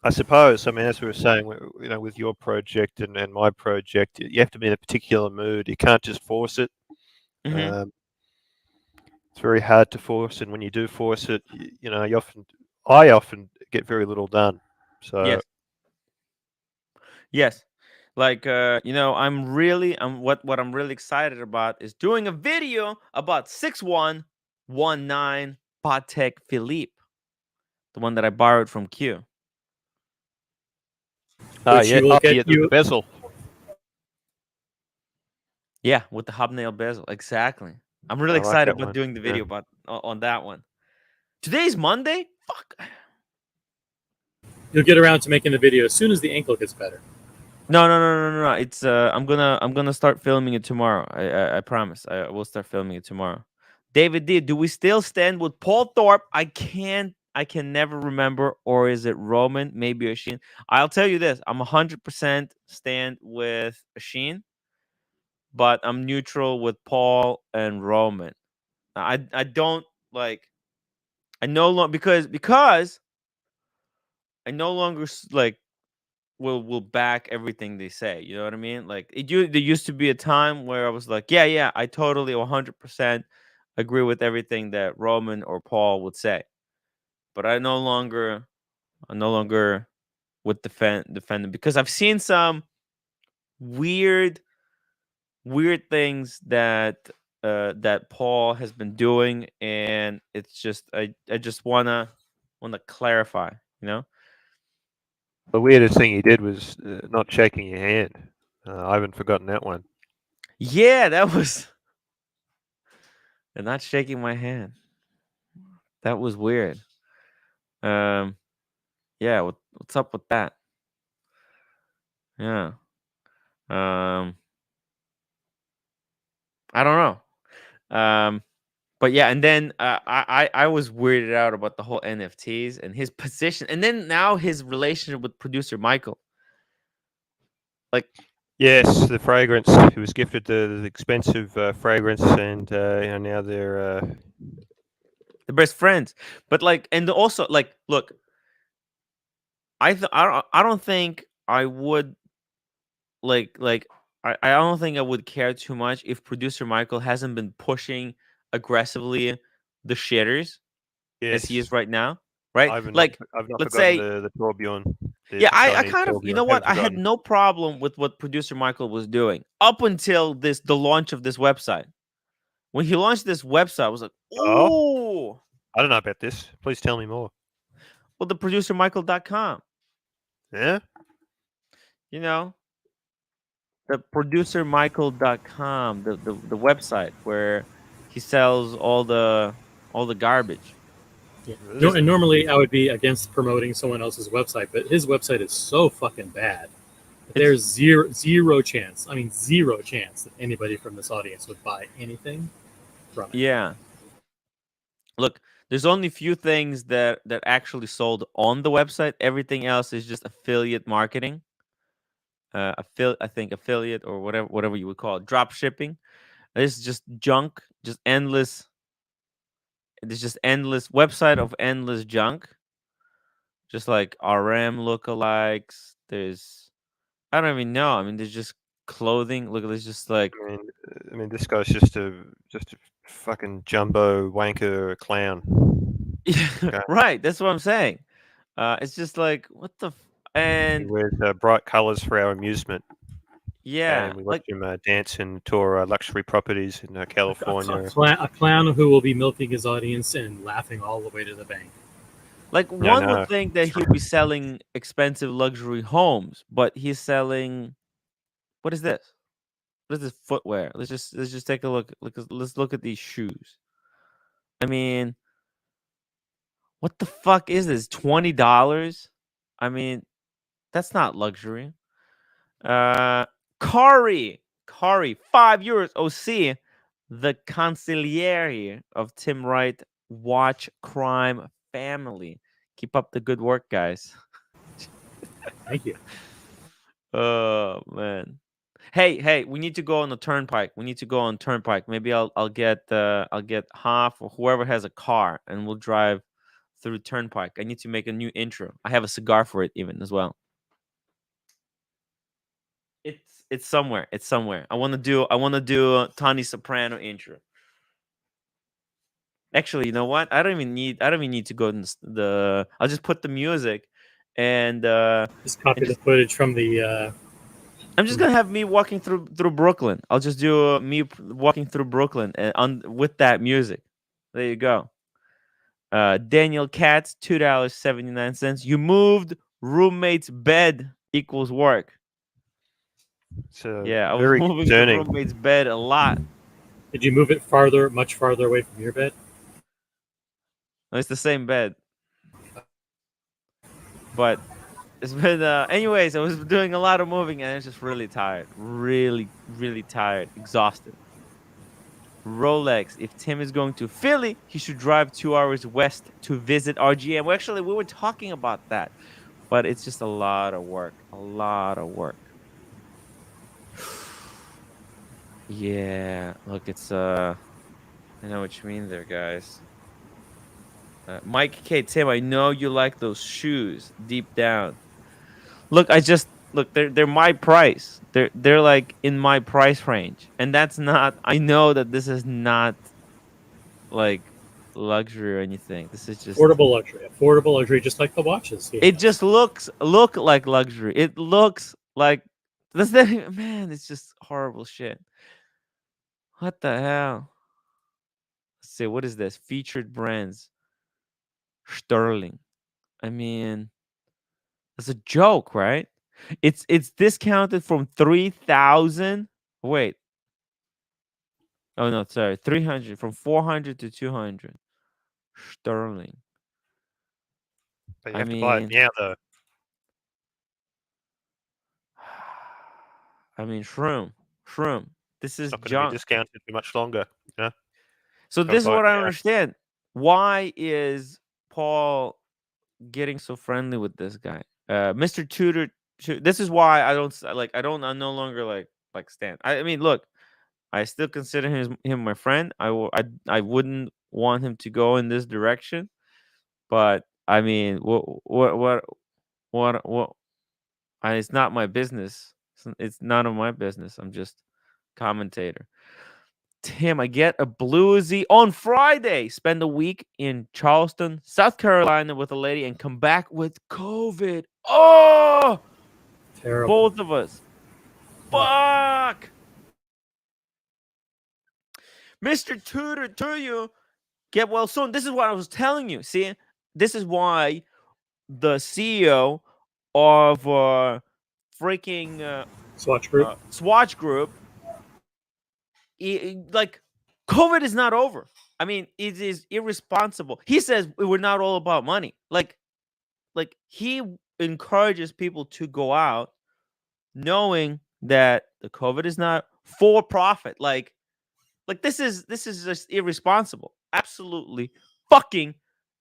I suppose. I mean, as we were saying, with your project and my project, you have to be in a particular mood. You can't just force it. Mhm. Um, it's very hard to force, and when you do force it, I often get very little done. So Yes. Yes. Like what I'm really excited about is doing a video about 6119 Patek Philippe, the one that I borrowed from Q. which yeah, you will get the you. bezel. Yeah, with the hobnail bezel. Exactly. I'm really I like excited that about one. doing the Yeah. video about on that one. Today's Monday? Fuck. You'll get around to making the video as soon as the ankle gets better. No, no, no, no, no, no. It's I'm gonna start filming it tomorrow. I promise. I will start filming it tomorrow. David D, do we still stand with Paul Thorpe? I can never remember, or is it Roman? Maybe Sheen. I'll tell you this: I'm 100% stand with Sheen, but I'm neutral with Paul and Roman. I don't like. I no longer because I no longer like will back everything they say. You know what I mean? Like there used to be a time where I was like, yeah, yeah, I totally 100% agree with everything that Roman or Paul would say. But I no longer would defend them because I've seen some weird weird things that Paul has been doing, and it's just I just wanna clarify, you know? The weirdest thing he did was not shaking your hand. I haven't forgotten that one. Yeah, that was and not shaking my hand. That was weird. Um, yeah, what's up with that? Yeah. Um, I don't know. But yeah, and then I was weirded out about the whole NFTs and his position, and then now his relationship with producer Michael. Like Yes, the fragrance. He was gifted the expensive fragrance, and now they're. the best friends. But like, and also like, look, I don't think I would like I don't think I would care too much if producer Michael hasn't been pushing aggressively the shitters as he is Yes, right now, right? Like, I've not let's forgotten say, the tourbillon, yeah, the I Chinese kind of, you tourbillon. know what? Haven't I had forgotten. no problem with what producer Michael was doing up until the launch of this website. When he launched this website, I was like, Oh, oh, I don't know about this. Please tell me more. well, the producermichael.com. Yeah. You know, the producermichael.com, the website where he sells all the garbage. Yeah. No, Just and normally I would be against promoting someone else's website, but his website is so fucking bad that it's there's zero chance. I mean, zero chance that anybody from this audience would buy anything from it. yeah. Look, there's only few things that actually sold on the website. Everything else is just affiliate marketing. I think affiliate or whatever you would call it, drop shipping. It's just junk, just endless. There's just endless website of endless junk, just like RM lookalikes. There's I don't even know. I mean, there's just clothing. Look, there's just like I mean, this guy's just a fucking jumbo wanker clown. Okay, right. That's what I'm saying. It's just like what the he and wears bright colours for our amusement. Okay, yeah, and we watch like him dance and tour luxury properties in California. A clown who will be milking his audience and laughing all the way to the bank. No, one would no, think that he'll be selling expensive luxury homes, but he's selling what is this? What is this footwear? Let's just take a look. Let's look at these shoes. I mean, what the fuck is this? $20? I mean, that's not luxury. Uh, Kari, €5. OC, the consigliere of Tim Wright Watch Crime Family. Keep up the good work, guys. Thank you. Oh man. Hey, we need to go on the turnpike. We need to go on turnpike. Maybe I'll get Hoff or whoever has a car and we'll drive through turnpike. I need to make a new intro. I have a cigar for it even as well. It's somewhere. It's somewhere. I want to do Tony Soprano intro. Actually, you know what? I don't even need to go in the I'll just put the music and Just copy the just footage from the. I'm just gonna have me walking through Brooklyn. I'll just do walking through Brooklyn and with that music. There you go. Daniel Katz, $2.79. You moved roommate's bed equals work. it's Yeah, I was very moving the concerning. roommate's bed a lot. Did you move it farther, much farther away from your bed? It's the same bed, but it's been. Anyways, I was doing a lot of moving and I was just really tired, really tired, exhausted. Rolex. If Tim is going to Philly, he should drive 2 hours west to visit RGM. Well, actually, we were talking about that, but it's just a lot of work. A lot of work. Yeah, look, it's I know what you mean there, guys. Mike K. Tim, I know you like those shoes deep down. Look, I just look. They're my price. They're like in my price range, and that's not. I know that this is not like luxury or anything. This is just Affordable luxury, just like the watches he it has. just look like luxury. It looks like this thing, man, it's just horrible shit. What the hell? Let's see, what is this? Featured brands. Sterling. I mean, it's a joke, right? It's discounted from 3,000. Wait. Oh no, sorry. 300 from 400 to 200. Sterling. But you I have to buy it mean, now, though. I mean, shroom. This It's is not going to be junk. discounted for much longer. You know, So got to this is buy it what I now. understand. Why is Paul getting so friendly with this guy? Mr. Tudor. This is why I don't like. I no longer like Stan. I mean, look, I still consider him my friend. I wouldn't want him to go in this direction. But I mean, what? It's not my business. It's none of my business. I'm just commentator. Tim, I get a bluesy on Friday. Spend a week in Charleston, South Carolina with a lady and come back with COVID. Oh, Terrible. both of us. Oh, Fuck. Mr. Tudor to you. Get well soon. This is what I was telling you. See, this is why the CEO of freaking Swatch Group. Swatch Group, like COVID is not over. I mean, it is irresponsible. He says we're not all about money. Like he encourages people to go out knowing that the COVID is not for profit. Like this is just irresponsible. Absolutely fucking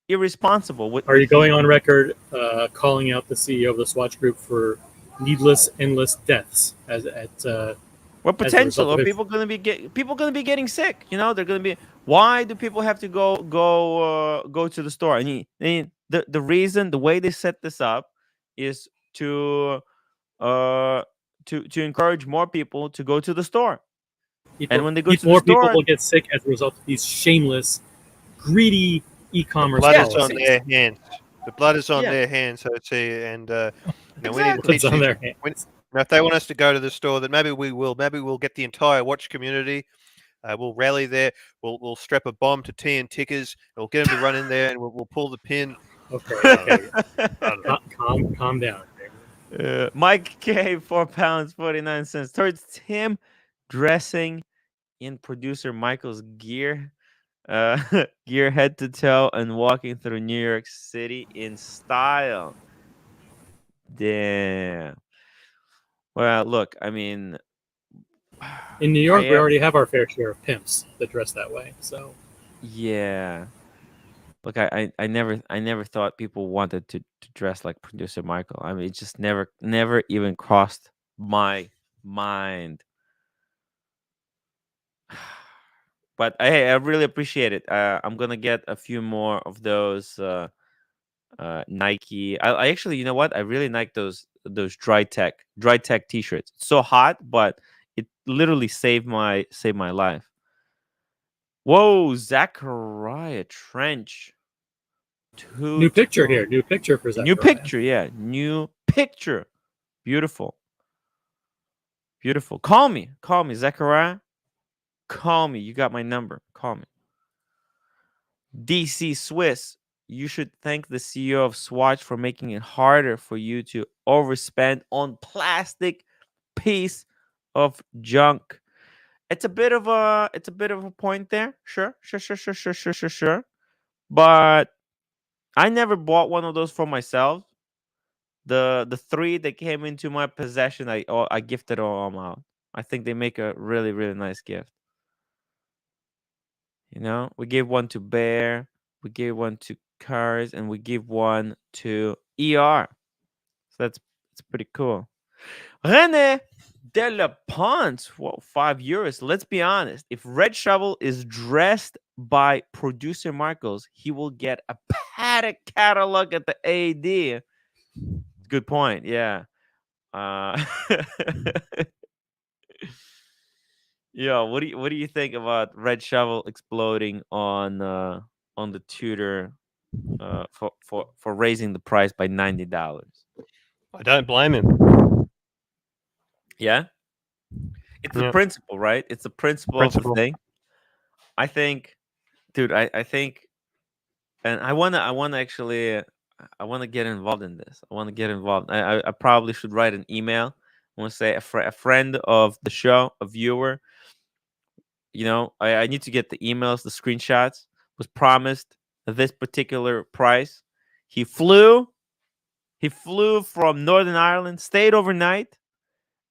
irresponsible. Are you going on record calling out the CEO of the Swatch Group for needless, endless deaths What as a potential result are of it? people gonna be getting sick? They're gonna be. Why do people have to go to the store? The reason, the way they set this up is to uh to encourage more people to go to the store. And when they go to the More people store, will get sick as a result of these shameless, greedy The e-commerce blood yeah, is on policies. their hands. The blood is on yeah, their hands, so to say, and we need to exactly. teach Blood's on these. their hands. If they want us to go to the store, then maybe we will. Maybe we'll get the entire watch community. We'll rally there. We'll strap a bomb to tea and tickers. We'll get them to run in there, and we'll pull the pin. Okay, Uh, okay. I don't know. Calm down. Mike K, £4 49 towards Tim dressing in producer Michael's gear, uh, gear head to toe, and walking through New York City in style. Damn. Well, look, I mean, In New I York, we am, already have our fair share of pimps that dress that way. So yeah. Look, I never thought people wanted to dress like producer Michael. I mean, it just never even crossed my mind. But I really appreciate it. I'm gonna get a few more of those Nike. I actually, you know what? I really like those dry tech T-shirts. It's so hot, but it literally saved my life. Whoa, Zachariah Trench. new Two picture here. tone. New picture for New Zachariah. picture, yeah. New picture. Beautiful. Beautiful. Call me. Call me, Zachariah. Call me. You got my number. Call me. DC Swiss. You should thank the CEO of Swatch for making it harder for you to overspend on plastic piece of junk. It's a bit of a point there. Sure, sure, sure, sure, sure, sure, sure, sure. But I never bought one of those for myself. The three that came into my possession, I gifted all them out. I think they make a really really nice gift. We gave one to Bear, we gave one to Cars, and we gave one to ER. So that's pretty cool. René de la Ponce, whoa, €5. Let's be honest. If Red Shovel is dressed by producer Marcos, he will get a paddock catalog at the AD. Good point. Yeah. Uh, yeah. What do you think about Red Shovel exploding on the Tudor for raising the price by $90? I don't blame him. Yeah, it's the Yeah, principle, right? It's the principle of the principle. thing. I think, dude. I think, and I wanna actually, I wanna get involved in this. I wanna get involved. I probably should write an email. I want to say a friend of the show, a viewer. I need to get the emails, the screenshots. Was promised this particular price. He flew. He flew from Northern Ireland, stayed overnight,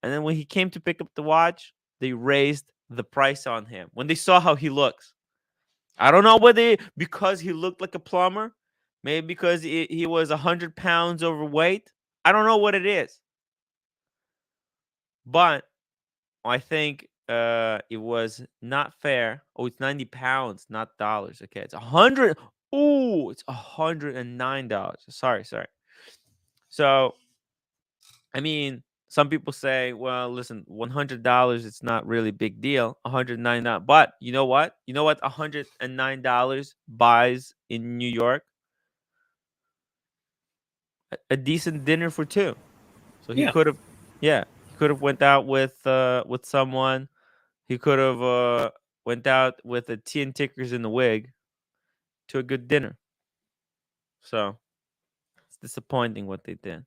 and then when he came to pick up the watch, they raised the price on him. When they saw how he looks, I don't know whether because he looked like a plumber, maybe because he was 100 pounds overweight. I don't know what it is, but I think it was not fair. Oh, it's 90 pounds, not dollars. Okay, it's 100. Oh, it's $109. Sorry, sorry. So, I mean, some people say, well, listen, $100, it's not really big deal. $109. But you know what? You know what $109 buys in New York? A decent dinner for two. So he Yeah, could have, yeah, he could have went out with someone. He could have went out with a tea and tickers in the wig to a good dinner. So it's disappointing what they did.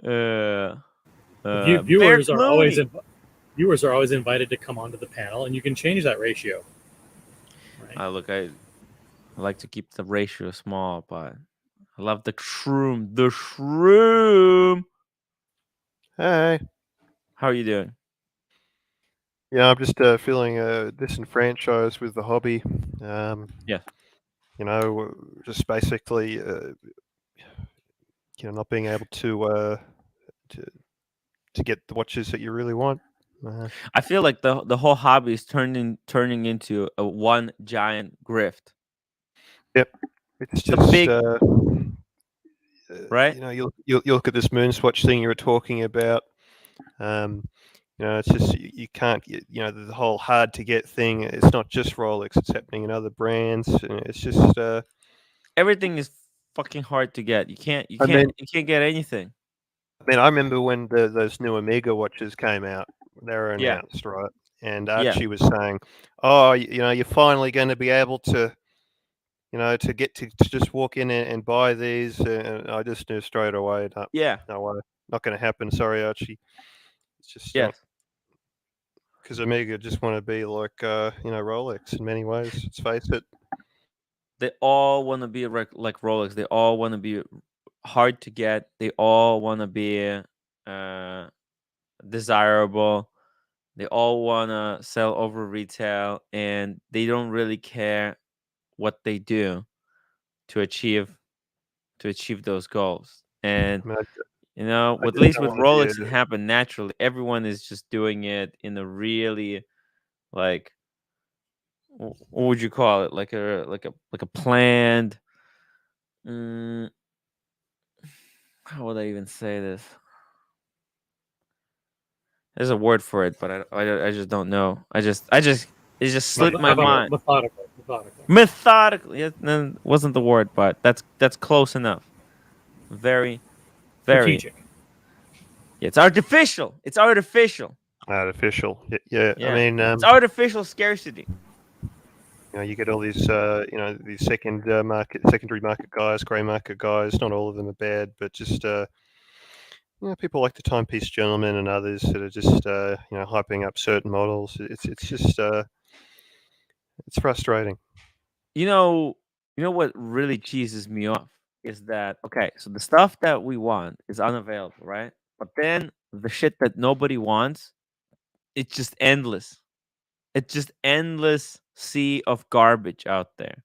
uh, Bear Viewers are always Clooney. viewers are always invited to come onto the panel, and you can change that ratio. Right? Look, I like to keep the ratio small, but I love the shroom. The shroom. Hey, How are you doing? yeah, I'm just feeling disenfranchised with the hobby. Um, Yeah. just basically, not being able to to get the watches that you really want. I feel like the whole hobby is turning into a one giant grift. Yep, it's It's a just big right. you look at this moon swatch thing you were talking about. Um, it's just you can't get the whole hard to get thing. It's not just Rolex; it's happening in other brands. And it's just Everything is fucking hard to get. You can't you I can't mean, you can't get anything. I remember when those new Omega watches came out. They were Yeah. announced, right? And Yeah. Archie was saying, "Oh, you're finally going to be able to." To get to just walk in and buy these, and I just knew straight away, no, Yeah. no way, not going to happen. Sorry, Archie. It's just not Yes. because Omega just want to be like, Rolex in many ways. Let's face it. They all want to be like Rolex. They all want to be hard to get. They all want to be uh desirable. They all want to sell over retail, and they don't really care what they do to achieve those goals. And I mean, I at just least don't with want to be Rolex, it happened naturally. Everyone is just doing it in a really like what would you call it? Like a planned. Mm, how would I even say this? There's a word for it, but I just don't know. It just slipped my mind. Methodical, methodical, Methodical. Yeah, no, wasn't the word, but that's close enough. Very, very. strategic. Yeah, it's artificial. It's artificial. artificial. Yeah. I Yeah, mean, it's artificial scarcity. you get all these, these secondary market guys, grey market guys. Not all of them are bad, but just people like the timepiece gentlemen and others that are just hyping up certain models. It's just it's frustrating. You know, what really cheeses me off is that okay, so the stuff that we want is unavailable, right? But then the shit that nobody wants, it's just endless. It's just endless sea of garbage out there.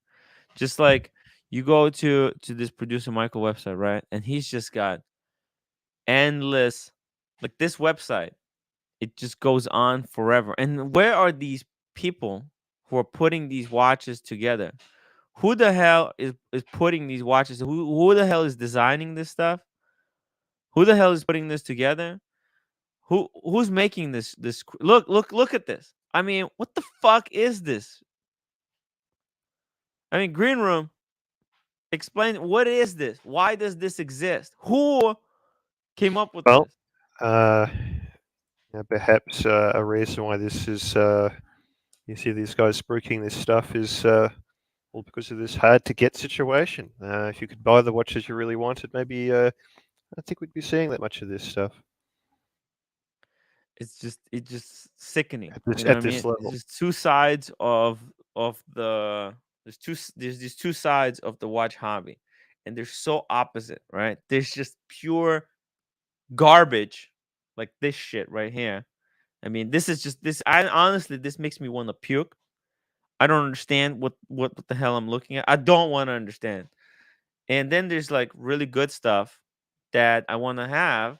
Just like you go to this producer Michael website, right? And he's just got endless like this website. It just goes on forever. And where are these people who are putting these watches together? Who the hell is putting these watches? Who the hell is designing this stuff? Who the hell is putting this together? Who's making this look at this. I mean, what the fuck is this? I mean, Green Room, explain what is this? Why does this exist? Who came up with Well, this? uh, perhaps a reason why this is you see these guys spruiking this stuff is well because of this hard to get situation. If you could buy the watches you really wanted, maybe I think we'd be seeing that much of this stuff It's just sickening. at this You know what at I this mean? There's level. just two sides of the there's these two sides of the watch hobby, and they're so opposite, right? There's just pure garbage like this shit right here. I mean, this is just this. I honestly, this makes me want to puke. I don't understand what the hell I'm looking at. I don't want to understand. And then there's like really good stuff that I want to have,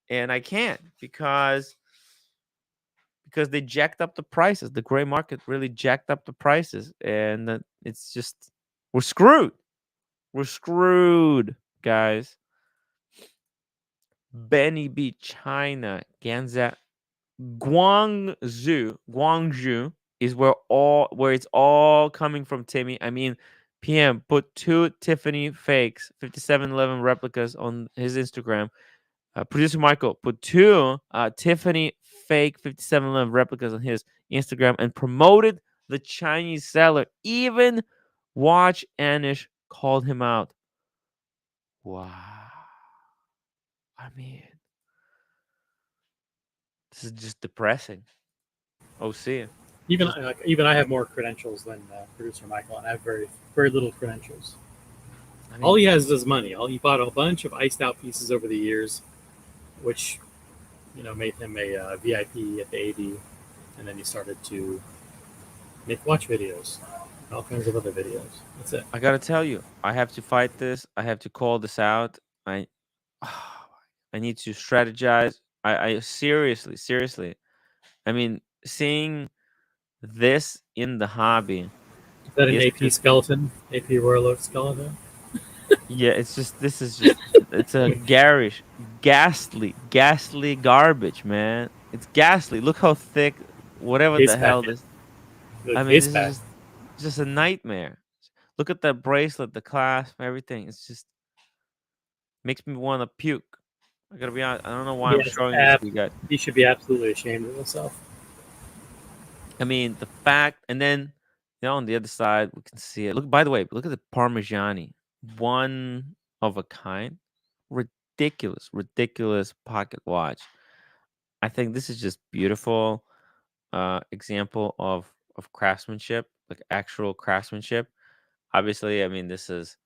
and I can't because they jacked up the prices. The gray market really jacked up the prices, and it's just we're screwed. We're screwed, guys. Benny B, China, Ganza, Guangzhou is where it's all coming from, Timmy. I mean, PM put two Tiffany fakes, 5711 replicas on his Instagram. Producer Michael put two Tiffany fake 5711 replicas on his Instagram and promoted the Chinese seller. Even Watch Anish called him out. Wow. I mean, this is just depressing. Oh, see. Just, Even I have more credentials than producer Michael, and I have very little credentials. I All mean, he has is money. All he bought a bunch of iced out pieces over the years, which made him a VIP at the AD, and then he started to make watch videos, and all kinds of other videos. That's it. I gotta tell you, I have to fight this. I have to call this out. I, I need to strategize. I seriously, seriously. I mean, seeing this in the hobby Is that an is AP just, skeleton? AP Royal skeleton? yeah. It's just, this is just, it's a garish, ghastly garbage, man. It's ghastly. Look how thick, whatever Case the hell packet. this. The I mean, case this is pack. just a nightmare. Look at the bracelet, the clasp, everything. It's just makes me want to puke. I gotta be honest. I don't know why He I'm has showing this ab- to you guys. he should be absolutely ashamed of himself. I mean, the fact, and then on the other side we can see it. Look, by the way, look at the Parmigiani, one of a kind, ridiculous pocket watch. I think this is just beautiful example of craftsmanship, like actual craftsmanship. Obviously, I mean, this is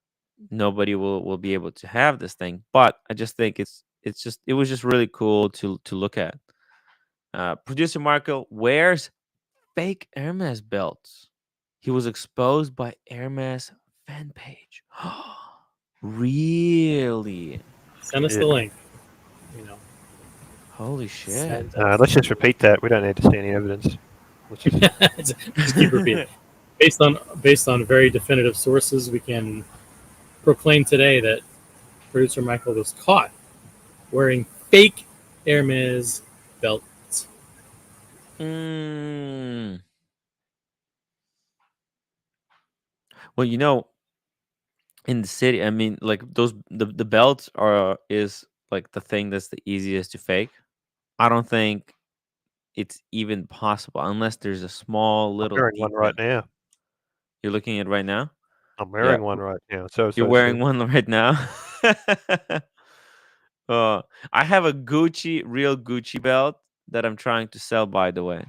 nobody will be able to have this thing, but I just think it was just really cool to look at. Producer Marco wears fake Hermes belts. He was exposed by Hermes fan page. Really? Send us Yeah. the link. You know, Holy shit. send us Let's just the repeat that. We don't need to see any evidence. Let's just. link. Just keep repeating. Based on very definitive sources, we can proclaim today that producer Michael was caught wearing fake Hermes belts. Mm. Well, in the city, I mean, like those the belts are is like the thing that's the easiest to fake. I don't think it's even possible unless there's a small I'm little wearing one detail. right now. You're looking at right now? I'm Yeah. wearing one right now. So You're so wearing soon. one right now? uh, I have a real Gucci belt that I'm trying to sell, by the way.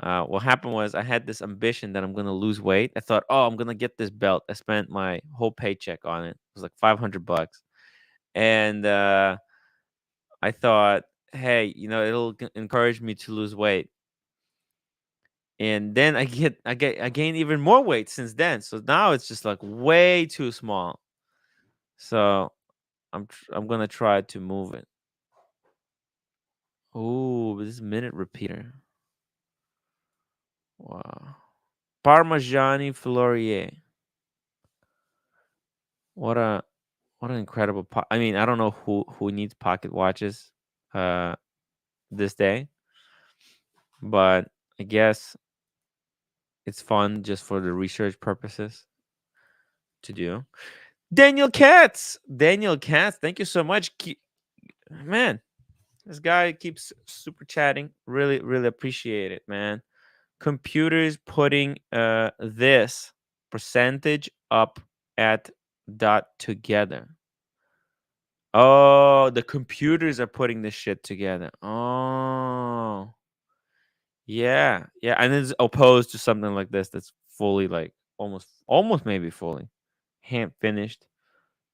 What happened was I had this ambition that I'm gonna lose weight. I thought, oh, I'm gonna get this belt. I spent my whole paycheck on it. It was like $500, and I thought, hey, it'll encourage me to lose weight. And then I gain even more weight since then. So now it's just like way too small. So I'm gonna try to move it. Oh, this is minute repeater. Wow. Parmigiani Fleurier. What a what an incredible I mean, I don't know who needs pocket watches uh this day, but I guess it's fun just for the research purposes to do. Daniel Katz, thank you so much. Man, this guy keeps super chatting. Really, really appreciate it, man. Computers putting this percentage up at dot together. Oh, the computers are putting this shit together. Oh, yeah, yeah, and it's opposed to something like this that's fully like almost maybe fully hand finished.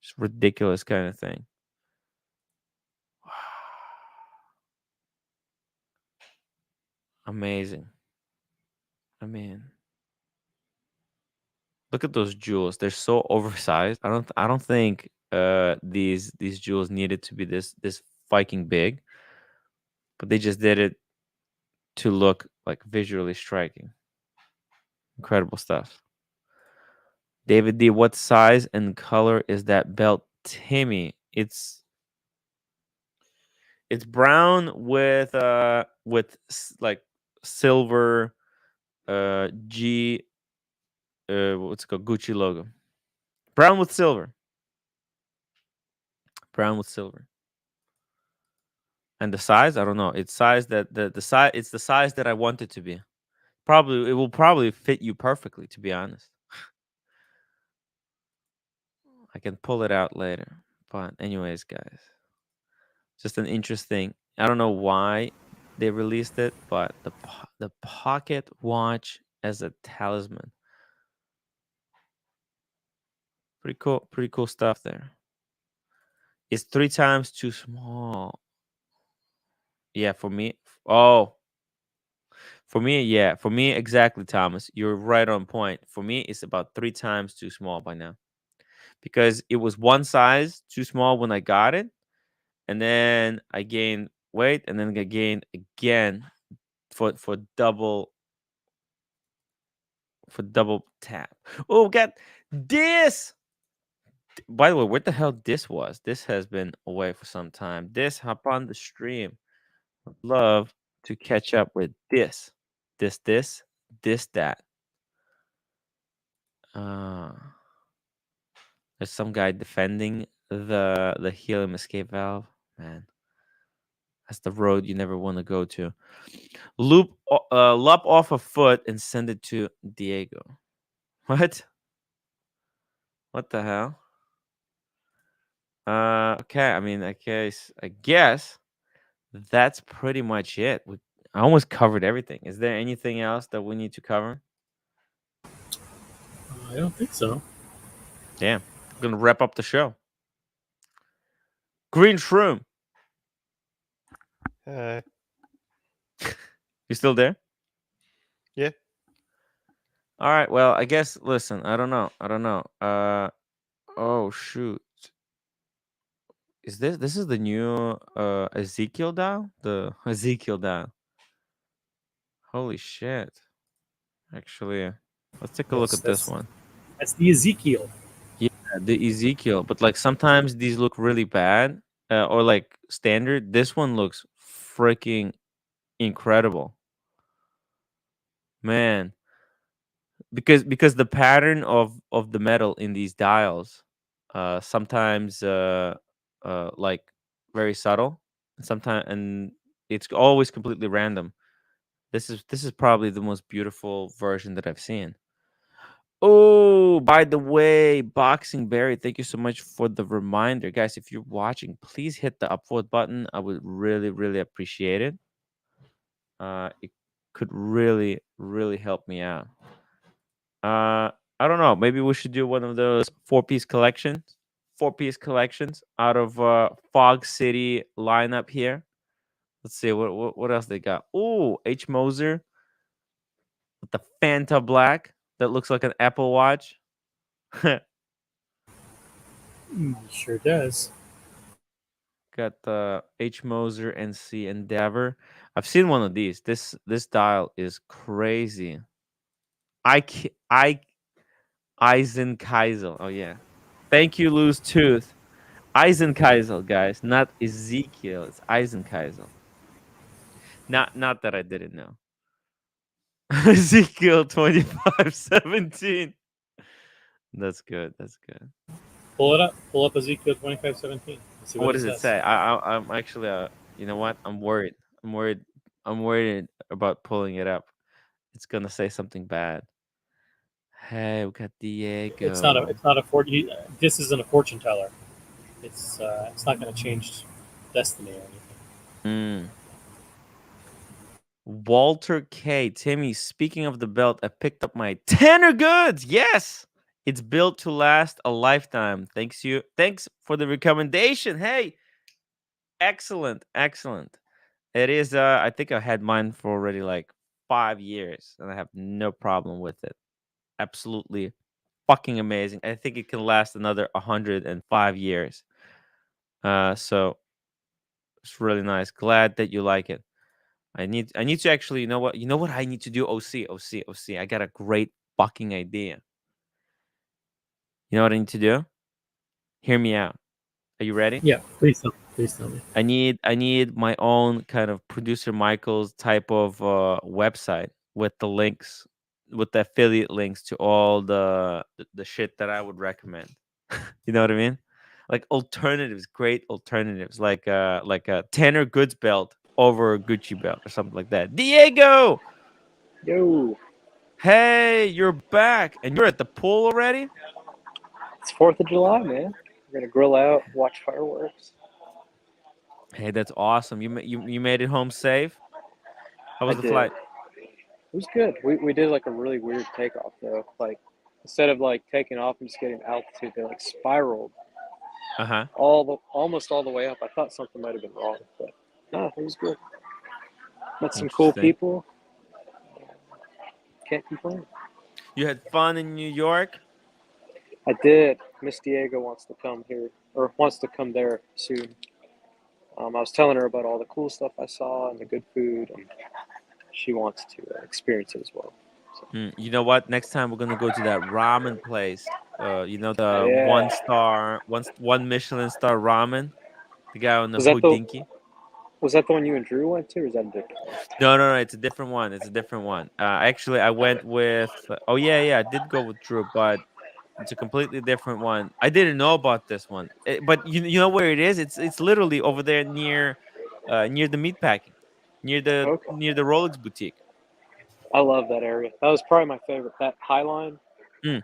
Just ridiculous kind of thing. Amazing. I mean, look at those jewels. They're so oversized. I don't think these jewels needed to be this fucking big, but they just did it to look like visually striking. Incredible stuff. David D, what size and color is that belt? Timmy, it's brown with like silver G what's it called, Gucci logo. Brown with silver. Brown with silver. And the size, I don't know. It's size that the size it's the size that I want it to be. Probably it will probably fit you perfectly, to be honest. I can pull it out later. But anyways, guys, just an interesting. I don't know why they released it, but the pocket watch as a talisman, pretty cool stuff there. It's 3 times too small. Yeah, for me. Oh, for me, yeah, for me exactly, Thomas. You're right on point. For me, it's about 3 times too small by now because it was one size too small when I got it, and then I gained weight, and then I gained again for double tap. Oh, got this. By the way, what the hell this was? This has been away for some time. This hop on the stream. Would love to catch up with this, that. Uh, there's some guy defending the helium escape valve. Man, that's the road you never want to go to. Lop off a foot and send it to Diego. What? What the hell? Okay. I mean, I guess that's pretty much it. I almost covered everything. Is there anything else that we need to cover? I don't think so. Damn. I'm gonna wrap up the show. Green Shroom, Uh, you still there? yeah. All right. Well, I guess. Listen, I don't know. Oh shoot. This is the new Ezekiel dial? The Ezekiel dial. Holy shit. Actually, let's take a look Yes, at this one. that's the Ezekiel. Yeah, the Ezekiel. But like sometimes these look really bad, or like standard. This one looks freaking incredible. Man, because the pattern of the metal in these dials sometimes like very subtle, and sometimes, and it's always completely random. This is probably the most beautiful version that I've seen. Oh, by the way, Boxing Barry, thank you so much for the reminder. Guys, if you're watching, please hit the upvote button. I would really, really appreciate it. It could really, really help me out. I don't know. Maybe we should do one of those four-piece collections out of Fog City lineup here. Let's see what else they got. Oh, H Moser with the Fanta Black that looks like an Apple Watch. Sure does. Got the H Moser NC Endeavor. I've seen one of these. This dial is crazy. I Eisenkeisel. Oh yeah. Thank you, Lose Tooth. Eisenkeisel, guys, not Ezekiel. It's Eisenkeisel. Not that I didn't know. Ezekiel 2517. That's good. That's good. Pull it up. Pull up Ezekiel 25:17. See What what it does it says. say? I'm actually you know what? I'm worried. I'm worried about pulling it up. It's gonna say something bad. Hey, we got It's not a. Diego. It's not a fortune. This isn't a fortune teller. It's not going to change destiny or anything. Mm. Walter K. Timmy, speaking of the belt, I picked up my Tanner Goods. Yes, it's built to last a lifetime. Thanks for the recommendation. Hey, excellent, excellent. It is. I think I had mine for already like 5 years, and I have no problem with it. Absolutely, fucking amazing. I think it can last another 105 years. So it's really nice. Glad that you like it. I need to actually, you know what I need to do? OC. I got a great fucking idea. You know what I need to do? Hear me out. Are you ready? Yeah, please tell me. Please tell me. I need my own kind of producer Michael's type of website with the links, with the affiliate links to all the shit that I would recommend. You know what I mean? Like alternatives, great alternatives, like a Tanner Goods belt over a Gucci belt or something like that. Diego, Yo, hey, you're back and you're at the pool already? it's 4th of July, man. We're gonna grill out, watch fireworks. Hey, that's awesome. You made it home safe. How I was the did. flight? It was good. We did like a really weird takeoff though. Like instead of like taking off and just getting altitude, they like spiraled Uh huh. almost all the way up. I thought something might have been wrong, but no, it was good. Met some cool Interesting. people. Can't complain. You had fun in New York. I did. Miss Diego wants to come here or wants to come there soon. I was telling her about all the cool stuff I saw and the good food, and she wants to experience it as well. So, You know what? Next time we're gonna go to that ramen place. The yeah. one Michelin star ramen. The guy on the Was that the Hodinky. was that the one you and Drew went to, or is that a different one? No, no, no. It's a different one. It's a different one. Actually, I went with. Oh yeah, yeah. I did go with Drew, but it's a completely different one. I didn't know about this one, but you know where it is? It's literally over there near the meat packing, Okay. near the Rolex boutique. I love that area. That was probably my favorite. That High Line. Mm,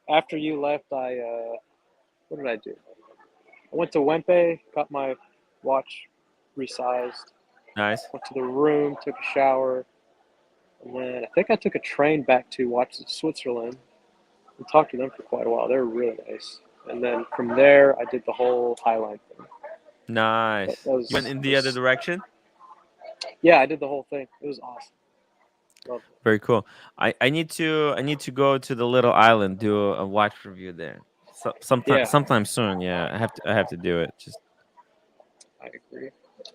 After you left, what did I do? I went to Wempe, got my watch resized, nice. went to the room, took a shower, and then I think I took a train back to watch Switzerland and talked to them for quite a while. They were really nice. And then from there, I did the whole Highline thing. That Nice. You went was, in the other was direction. yeah, I did the whole thing. It was awesome. Loved it. Very cool. I need to go to the little island, do a watch review there. Yeah, Sometime soon. Yeah, I have to do it. Just I agree.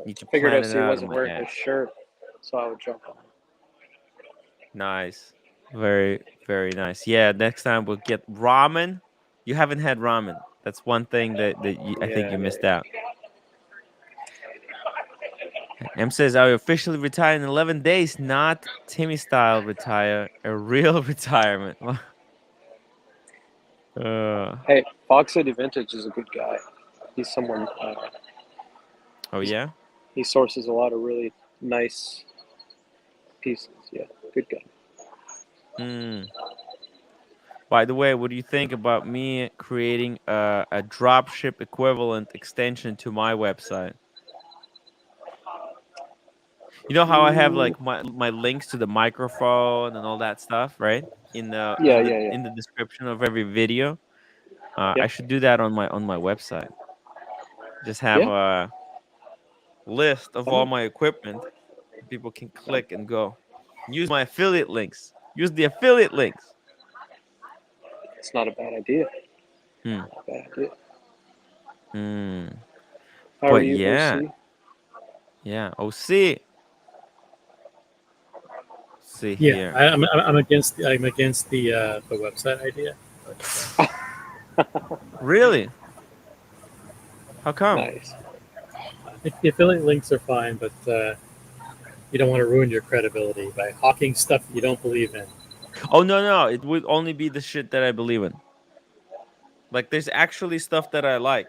need to I figured plan it OC out in wasn't my wearing head. his shirt, so I would jump on. Nice. Very, very nice. Yeah, next time we'll get ramen. You haven't had ramen. That's one thing I think Yeah, you yeah, missed yeah. out. M says, I officially retire in 11 days, not Timmy style retire, a real retirement. uh, Hey, Fox City Vintage is a good guy. He's someone. oh, He's, yeah? he sources a lot of really nice pieces. Yeah, good guy. Mm. By the way, what do you think about me creating a dropship equivalent extension to my website? You know how I have Mm, like my links to the microphone and all that stuff, right? yeah, yeah, yeah, In the description of every video. yeah, I should do that on my website. Just have yeah. a list of That all might, my equipment. People can click and go. Use my affiliate links. Use the affiliate links. it's not a bad idea. Hmm. Not a bad idea. Hmm. How are But you, yeah, OC? yeah. Oh, see Yeah, here. I'm against the website idea. But, Really? How come? Nice. the affiliate links are fine, but you don't want to ruin your credibility by hawking stuff you don't believe in. Oh no, no. It would only be the shit that I believe in. Like there's actually stuff that I like,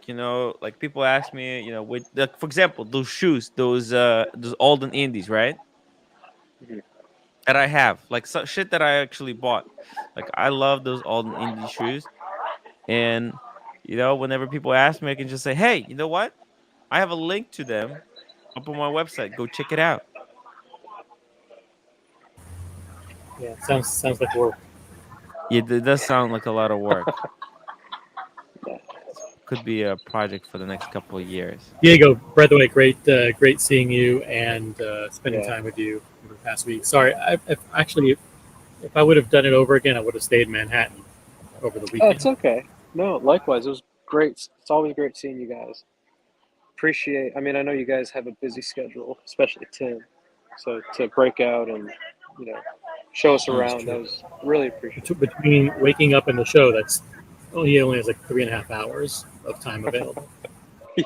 like people ask me, like, for example, those shoes, those olden indies, right? Mhm. That I have, like shit that I actually bought. Like I love those olden indie shoes, and whenever people ask me, I can just say, hey, you know what? I have a link to them up on my website. Go check it out. Yeah, it sounds like work. Yeah, it does sound like a lot of work. Yeah, Could be a project for the next couple of years. Diego, by the way, great seeing you and spending yeah. time with you over the past week. Sorry, if I would have done it over again, I would have stayed in Manhattan over the Oh, it's weekend. okay. No, likewise. It was great. It's always great seeing you guys. Appreciate. I mean, I know you guys have a busy schedule, especially Tim. So to break out and you know show us Mm. That's around, that true. was really appreciated. Between waking up and the show, he only has like 3.5 hours of time available. Yeah,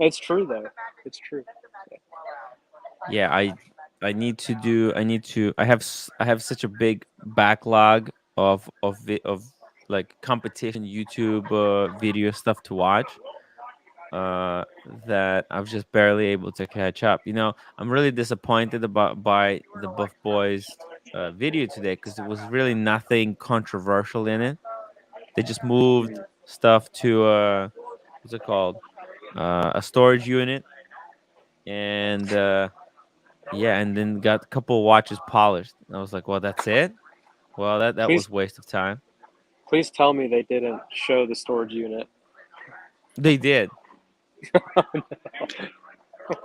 it's true though. It's true. Yeah, I need to I have such a big backlog of like competition YouTube video stuff to watch, that I'm just barely able to catch up. I'm really disappointed about by the Buff Boys video today, because there was really nothing controversial in it. They just moved Mhm. stuff what's it called? A storage unit, and yeah, and then got a couple watches polished. And I was like, well, that's it. Well, that Please, was waste of time. please tell me they didn't show the storage unit. They did.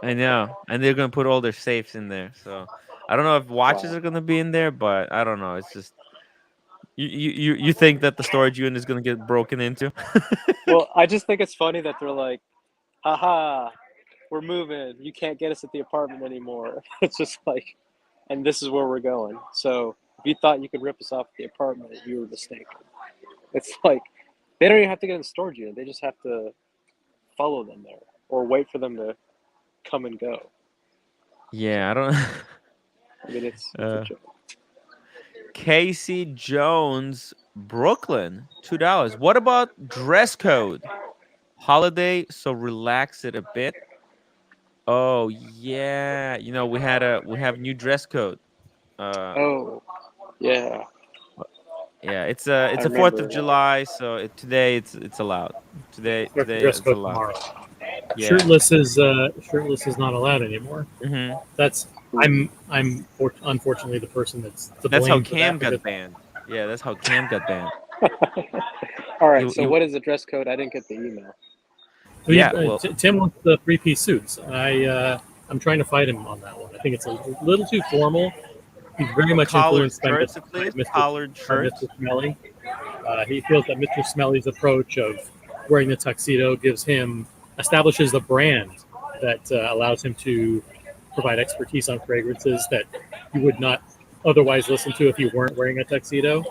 I know, and they're gonna put all their safes in there. So I don't know if watches Wow. are gonna be in there, but I don't know. It's just you think that the storage unit is gonna get broken into? Well, I just think it's funny that they're like, haha, we're moving. You can't get us at the apartment anymore. It's just like, and this is where we're going. So if you thought you could rip us off at the apartment, you were mistaken. It's like they don't even have to get in the storage unit. They just have to follow them there or wait for them to come and go. Yeah, I don't. I mean, it's a uh, joke. Casey Jones, Brooklyn, $2. What about dress code? Holiday, so relax it a bit. Oh yeah, we have new dress code. Uh, Oh, yeah, yeah, I it's a Fourth of remember that. July, so today it's allowed. Today Dress it's code allowed. tomorrow. Yeah. Shirtless is not allowed anymore. Hmm. That's unfortunately the person that's to That's how blame for that Cam because got banned. Yeah, that's how Cam got banned. All right, You so you what is the dress code? I didn't get the email. yeah, well, Tim wants the 3-piece suits. I'm trying to fight him on that one. I think it's a little too formal. He's very much collared influenced shirts at least, collared By Mr. shirts. Smelly. He feels that Mr. Smelly's approach of wearing the tuxedo establishes the brand that allows him to provide expertise on fragrances that you would not otherwise listen to if you weren't wearing a tuxedo. Right.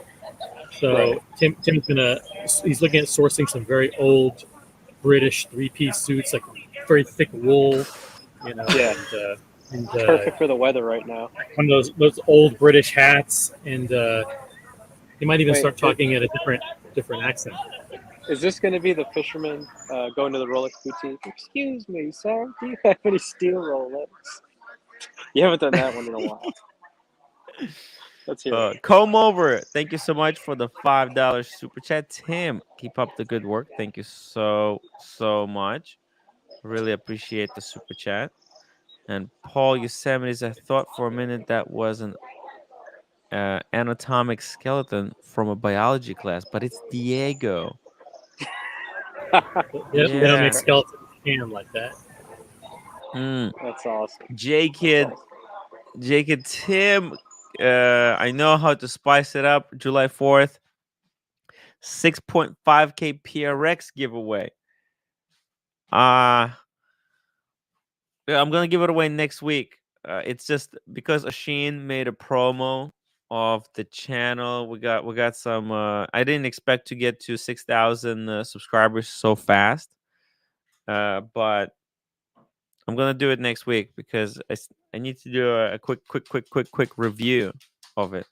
So he's looking at sourcing some very old British 3-piece suits, like very thick wool, Yeah, and perfect for the weather right now. one of those old British hats, and he might even Wait, start talking at a different accent. is this going to be the fisherman going to the Rolex boutique? Excuse me, sir. Do you have any steel Rolex? You haven't done that one in a while. Let's hear it. Comb over. Thank you so much for the $5 super chat, Tim. Keep up the good work. Thank you so much. Really appreciate the super chat. And Paul Yosemite's, I thought for a minute that was an anatomic skeleton from a biology class, but it's Diego. They don't Jesus make Yeah. Christ. skeletons can like that. Mm. That's awesome. J That's Kid, awesome. J Kid Tim. I know how to spice it up. July 4th, 6.5K PRX giveaway. Yeah, I'm gonna give it away next week. It's just because Ashin made a promo of the channel. We got some. I didn't expect to get to 6,000 subscribers so fast. But I'm gonna do it next week because I need to do a quick review of it.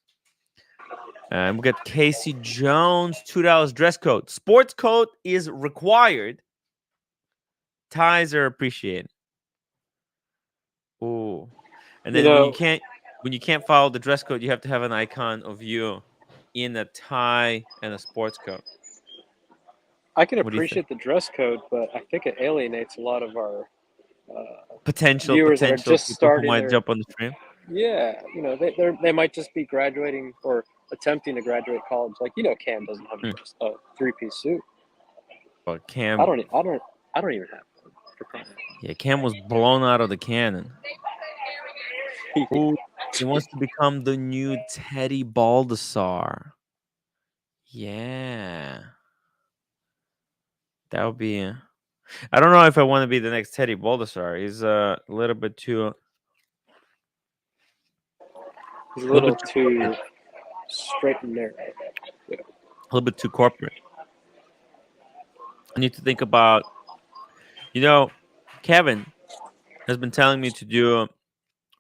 And we got Casey Jones, $2 dress code. Sports coat is required. Ties are appreciated. Ooh. And You then know, when you can't follow the dress code, you have to have an icon of you in a tie and a sports coat. I can What do you think? appreciate the dress code, but I think it alienates a lot of our viewers that are Potential just people who starting might their. jump on the stream. Yeah, they might just be graduating or attempting to graduate college. Like Cam doesn't have Mm. a 3-piece suit. But I Cam, don't. I don't. I don't even have one. For crying yeah, Cam was blown out of the cannon. out loud. Ooh, he wants to become the new Teddy Baldassar. Yeah, that would be. I don't know if I want to be the next Teddy Baldassar. He's a little bit too, He's a a little little bit too corporate. too straight and narrow. Yeah. A little bit too corporate. I need to think about. Kevin has been telling me to do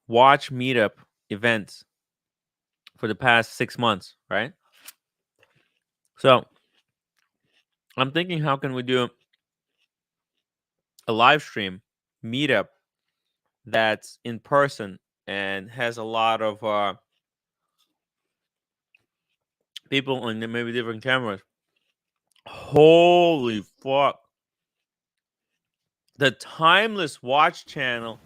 watch meetup events for the past 6 months, right? So I'm thinking, how can we do a live stream meetup that's in person and has a lot of people on maybe different cameras? Holy fuck! The Timeless Watch channel,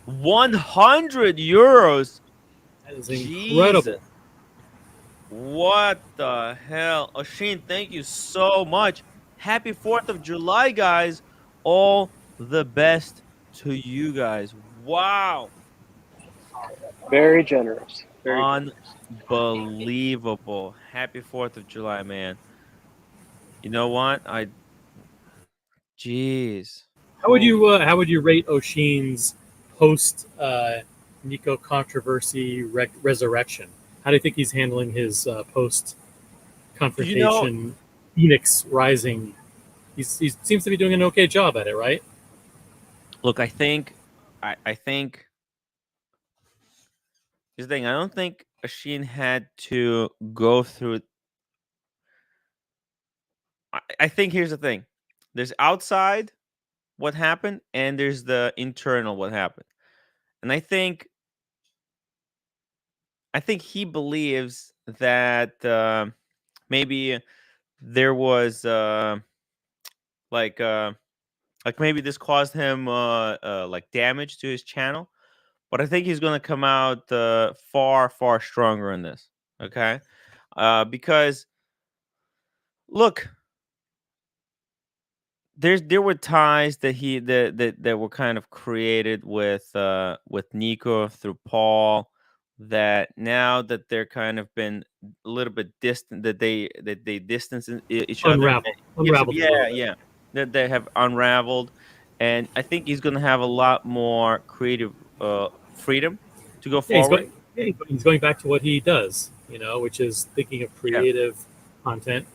100 euros. That is Jesus, incredible. what the hell? Oshin, thank you so much. Happy 4th of July, guys. All the best to you guys. Wow. Very generous. Very generous. Unbelievable. Happy 4th of July, man. You know what? Jeez. Holy. How would you rate Oshin's post Nico controversy resurrection? How do you think he's handling his post You know, confrontation Phoenix Rising? He seems to be doing an okay job at it, right? look, I think here's the thing. I don't think Oshin had to go through. I think here's the thing. There's outside what happened, and there's the internal what happened. And I think he believes that maybe there was like uh, like maybe this caused him like damage to his channel. But I think he's gonna come out far stronger in this. Okay, because look, there were ties that were kind of created with Nico through Paul, that now that they're kind of been a little bit distant, that they distance each other. Yes, Unraveled a little yeah, bit. yeah, that they have unraveled, and I think he's gonna have a lot more creative freedom to go Yeah, forward. he's going back to what he does, which is thinking of Yeah, creative content.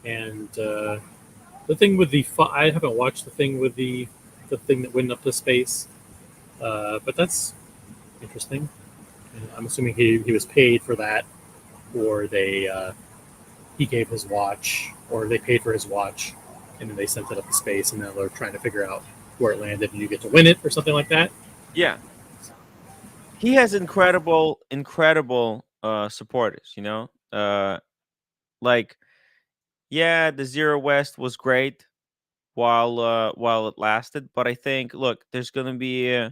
And the thing with I haven't watched the thing with the thing that went up to space, but that's interesting. And I'm assuming he was paid for that, or he gave his watch, or they paid for his watch, and then they sent it up to space, and now they're trying to figure out where it landed, and you get to win it or something like that. yeah. He has incredible supporters. Like, yeah, the Zero West was great while it lasted, but I think, look, there's gonna be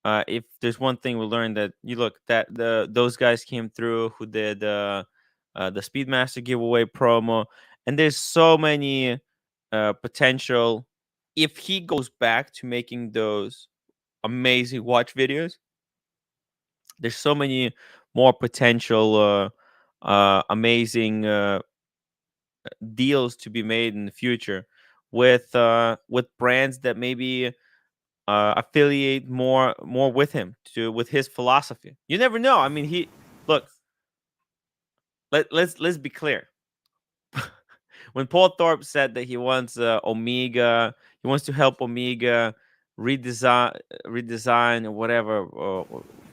if there's one thing we learned, that you look that those guys came through who did the Speedmaster giveaway promo, and there's so many potential. If he goes back to making those amazing watch videos, there's so many more potential amazing deals to be made in the future with brands that maybe affiliate more with him, to with his philosophy. You never know. I mean, he look. Let's be clear. When Paul Thorpe said that he wants Omega, he wants to help Omega redesign or whatever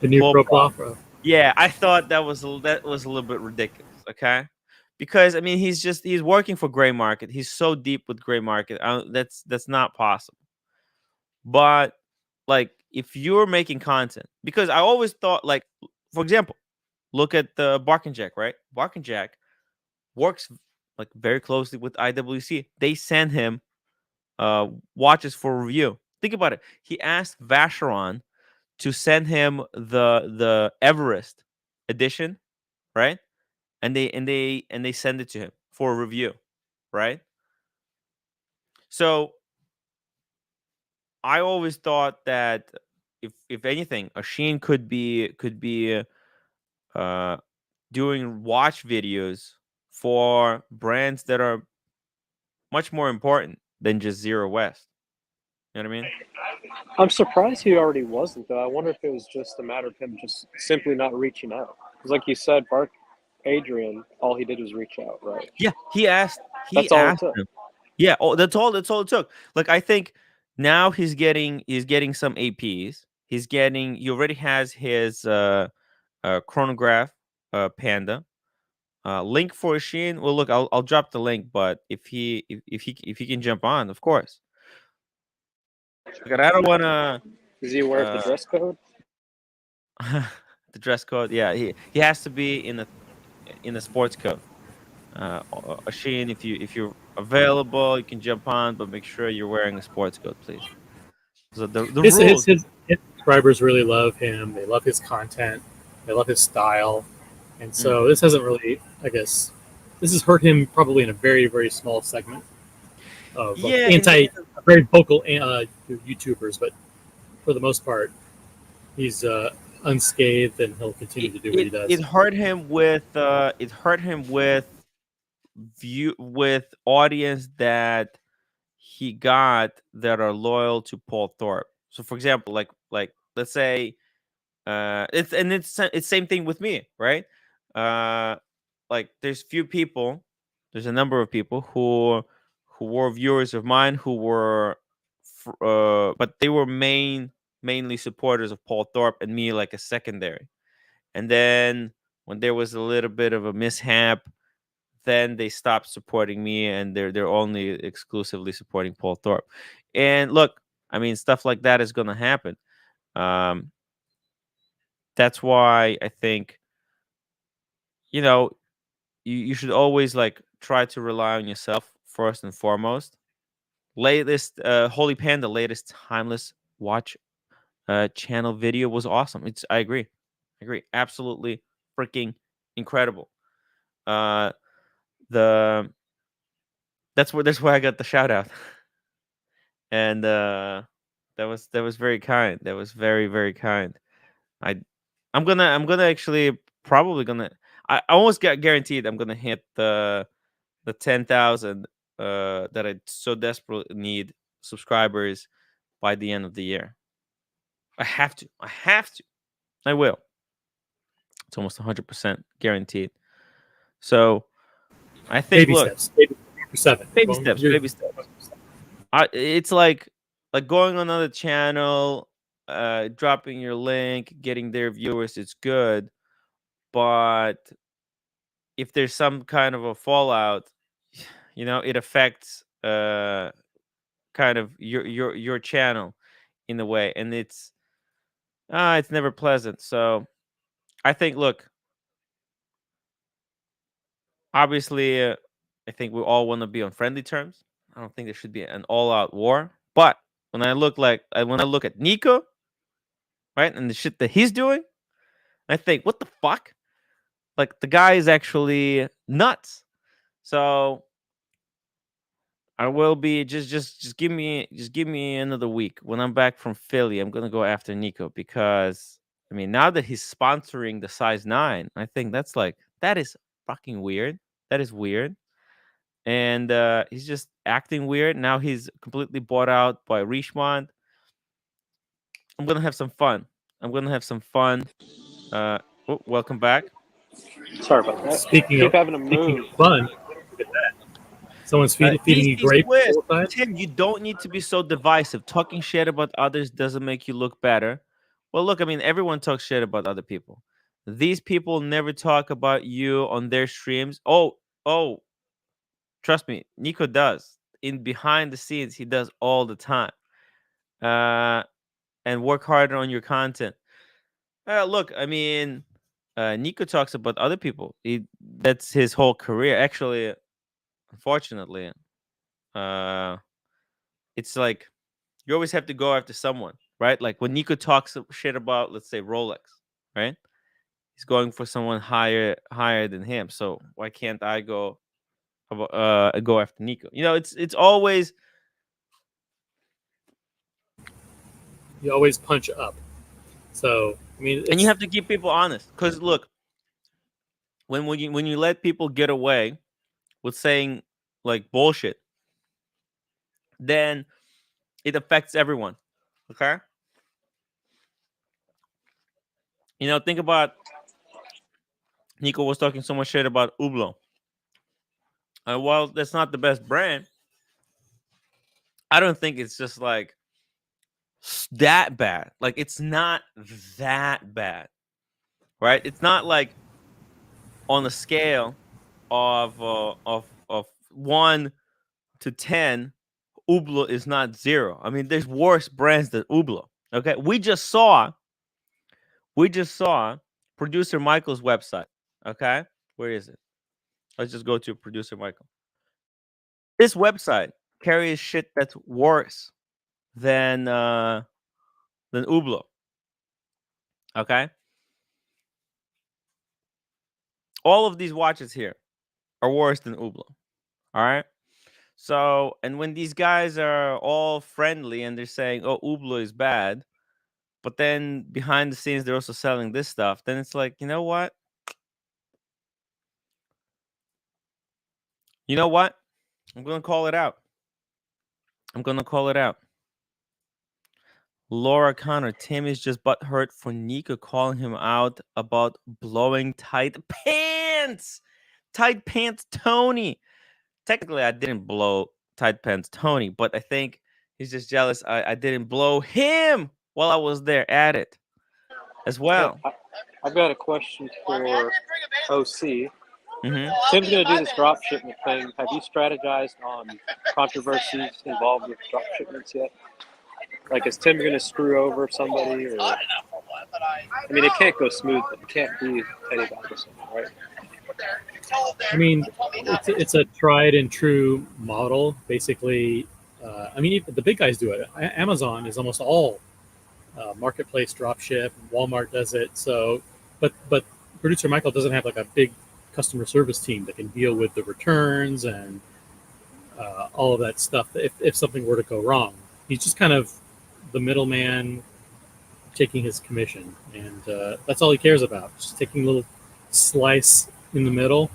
The new profile. profile. Yeah, I thought that was a little bit ridiculous. Okay, because I mean he's working for gray market. He's so deep with gray market. That's not possible. But like, if you're making content, because I always thought, like, for example, look at the Bark and Jack, right? Bark and Jack works like very closely with IWC. They send him uh watches for review. Think about it. He asked Vacheron to send him the Everest edition, right? And they send it to him for review, right? So I always thought that if anything, Asheen could be uh doing watch videos for brands that are much more important than just Zero West. You know what I mean? I'm surprised he already wasn't, though. I wonder if it was just a matter of him just simply not reaching out. Because, like you said, Bark Adrian, all he did was reach out, right? Yeah, he That's all it asked took. him. Yeah, oh, that's all it took. Like, I think now he's getting some APs. He already has his chronograph Panda. Link for Sheen. Well, look, I'll drop the link, but if he can jump on, of course. Look, I don't want to Is he aware of the uh dress code? the dress code. Yeah, he has to be in the sports code. Sheen, if you available. You can jump on, but make sure you're wearing a sports coat, please. So the His, his, rules. his, his subscribers really love him. They love his content. They love his style. And Mm. so this hasn't really, I guess, this has hurt him probably in a very, very small segment of Yeah, very vocal YouTubers. But for the most part, he's unscathed and he'll continue it, to do what it he it does. hurt him with view with audience that he got that are loyal to Paul Thorpe. So for example, like let's say it's same thing with me, right? Uh like there's a number of people who were viewers of mine who were but they were mainly supporters of Paul Thorpe and me like a secondary. And then when there was a little bit of a mishap, then they stopped supporting me and they're only exclusively supporting Paul Thorpe. And look, I mean stuff like that is going to happen. Um that's why I think you know you should always like try to rely on yourself first and foremost. Latest Holy Panda latest timeless watch channel video was awesome. I agree. I agree. Absolutely freaking incredible. Uh the that's where I got the shout out. And that was very kind. That was very very kind. I I'm gonna actually probably gonna I almost got guaranteed I'm gonna hit the 10,000 that I so desperately need subscribers by the end of the year. I have to. I have to. I will. It's almost 100% guaranteed. So I think, Baby look, steps. Baby for seven. baby Well, steps, baby steps. It's like going on another channel, dropping your link, getting their viewers. It's good, but if there's some kind of a fallout, it affects kind of your channel in a way, and it's never pleasant. So I think, look, obviously, I think we all want to be on friendly terms. I don't think there should be an all-out war. But when I look at Nico, right, and the shit that he's doing, I think, what the fuck? Like the guy is actually nuts. So I will be just give me another week. When I'm back from Philly, I'm gonna go after Nico because I mean now that he's sponsoring the size 9, I think that is fucking weird. That is weird. And he's just acting weird. Now he's completely bought out by Richmond. I'm gonna have some fun. I'm gonna have some fun. Uh welcome back. Sorry about that. Speaking Keep of having to speaking of move. fun, look at that. Someone's feeding you DC grapes Swiss. all the time. Tim, you don't need to be so divisive. Talking shit about others doesn't make you look better. Well, look, I mean, everyone talks shit about other people. These people never talk about you on their streams. Oh, trust me, Nico does. In behind the scenes, he does all the time. Uh, and work harder on your content. Look, I mean, Nico talks about other people. That's his whole career. Actually, unfortunately, uh, it's like you always have to go after someone, right? Like when Nico talks shit about, let's say, Rolex, right? He's going for someone higher than him. So why can't I go after Nico? It's always. You always punch up. So I mean, And you it's have to keep people honest. Because look, when you let people get away with saying like bullshit, then it affects everyone. Okay? Think about Nico was talking so much shit about Hublot. And while that's not the best brand, I don't think it's just like that bad. Like it's not that bad, right? It's not like on a scale of 1 to 10, Hublot is not 0. I mean, there's worse brands than Hublot. Okay, we just saw producer Michael's website. Okay, where is it? Let's just go to producer Michael. This website carries shit that's worse than Hublot. Okay, all of these watches here are worse than Hublot. All right. So, and when these guys are all friendly and they're saying, "Oh, Hublot is bad," but then behind the scenes they're also selling this stuff, then it's like, you know what? You know what? I'm gonna call it out. I'm gonna call it out. Laura Connor, Tim is just butthurt for Nico calling him out about blowing tight pants. Tight pants Tony. Technically, I didn't blow tight pants Tony, but I think he's just jealous I didn't blow him while I was there at it as Yeah, well. I've got a question for OC. Hmm. Tim's going to do this drop shipment thing. Have you strategized on controversies involved with drop shipments yet? Like, is Tim going to screw over somebody? Or I mean, it can't go smooth. It can't be Teddy Batterson, right? I mean, it's a tried and true model. Basically, I mean, the big guys do it. Amazon is almost all marketplace dropship. Walmart does it. So, but producer Michael doesn't have like a big customer service team that can deal with the returns and all of that stuff. If something were to go wrong, he's just kind of the middleman taking his commission, and that's all he cares about. Just taking a little slice in the middle,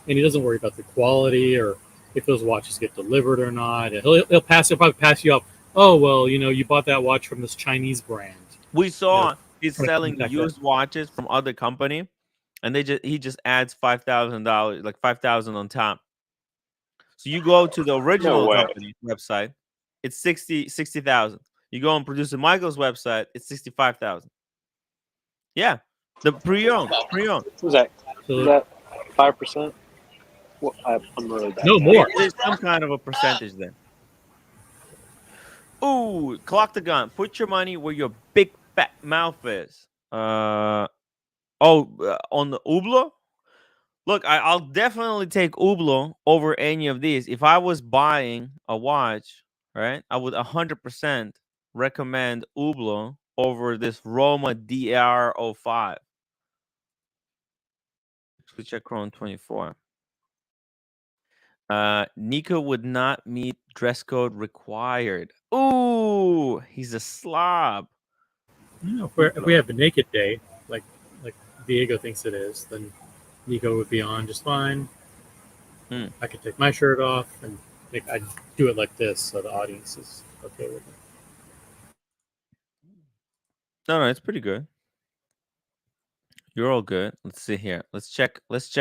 and he doesn't worry about the quality or if those watches get delivered or not. And he'll probably pass you up. Oh well, you bought that watch from this Chinese brand. We You know, saw he's try to selling contact that. used watches from other company, and he just adds $5,000, like 5,000 on top. So you go to the No original way. company website, it's 60,000. You go on producer Michael's website, it's 65,000. Yeah, the pre-owned, pre-owned. Was that So 5%? Well, I'm really bad. no more. There's some kind of a percentage there. Ooh, clock the gun. Put your money where your big fat mouth is. On the Hublot. Look, I'll definitely take Hublot over any of these. If I was buying a watch, right, I would 100% recommend Hublot over this Roma DR05. Let's check Chrome 24. Nico would not meet dress code required. Ooh, he's a slob. If we have a naked day, like Diego thinks it is, then Nico would be on just fine. Hmm. I could take my shirt off and I'd do it like this so the audience is okay with it. No, it's pretty good. You're all good. Let's see here. Let's check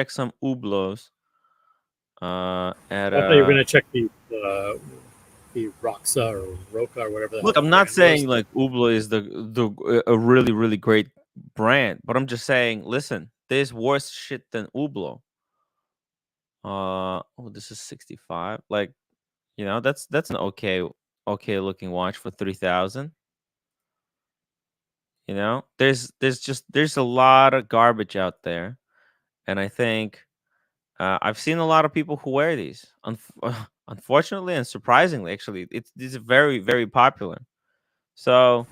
some Hublots. At I thought you were gonna check the Roxa or Roca or whatever the hell Look, the I'm not brand was. saying like Hublot is the a really really great brand, but I'm just saying, listen, there's worse shit than Hublot. Oh, this is 65. Like, that's an okay looking watch for 3,000. There's a lot of garbage out there, and I think I've seen a lot of people who wear these. Unfortunately and surprisingly, actually, these are very very popular. So,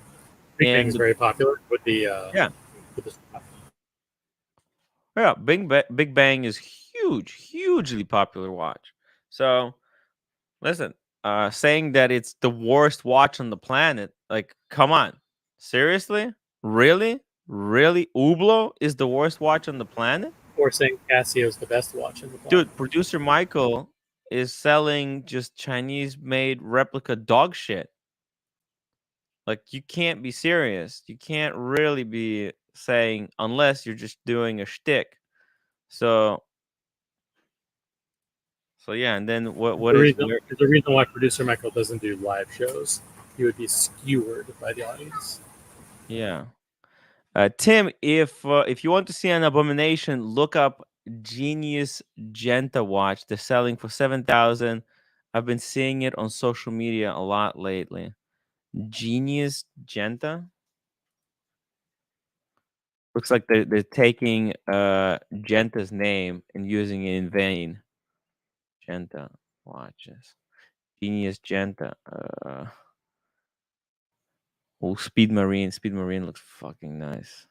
Big Bang is and very popular with the yeah, with the yeah, Big Bang is hugely popular watch. So, listen, saying that it's the worst watch on the planet, like, come on, seriously, really, Hublot is the worst watch on the planet, or saying Casio is the best watch in the planet. dude. Producer Michael is selling just Chinese made replica dog shit. Like, you can't be serious. You can't really be saying, unless you're just doing a shtick. So yeah, and then what is where? There's a reason why producer Michael doesn't do live shows. He would be skewered by the audience. Yeah. Tim, if you want to see an abomination, look up Genius Genta watch. They're selling for 7,000. I've been seeing it on social media a lot lately. Genius Genta. Looks like they're taking Genta's name and using it in vain. Genta. watches. Genius Genta. Speed Marine. Speed Marine looks fucking nice.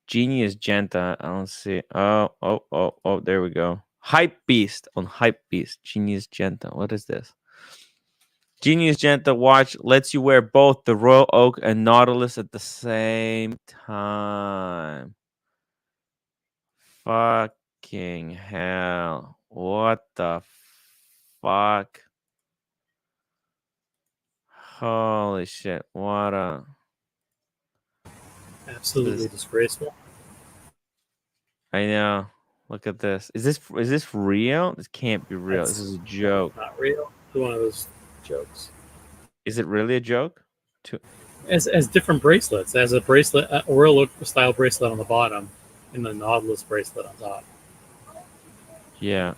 Genius Genta. I don't see. Oh. There we go. Hype Beast on Hype Beast. Genius Genta. What is this? Genius Genta watch lets you wear both the Royal Oak and Nautilus at the same time. Fucking hell. What the fuck? Holy shit. What a. Absolutely This, disgraceful. I know. Look at this. Is this real? This can't be real. This That's is a joke. not real. It's one of those jokes. Is it really a joke? As different bracelets, as a bracelet, Royal Oak style bracelet on the bottom, and the Nautilus bracelet on top. Yeah.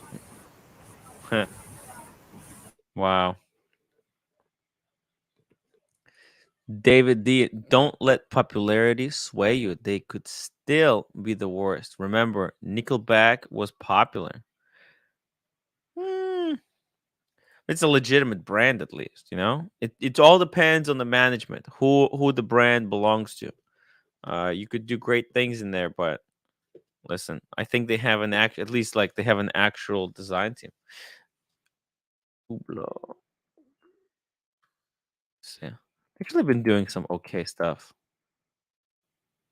Wow. David D, don't let popularity sway you. They could still be the worst. Remember, Nickelback was popular. Hmm, it's a legitimate brand, at least. You know, it all depends on the management, who the brand belongs to. You could do great things in there, but listen, I think they have at least like they have an actual design team. Hublot. Yeah, actually been doing some okay stuff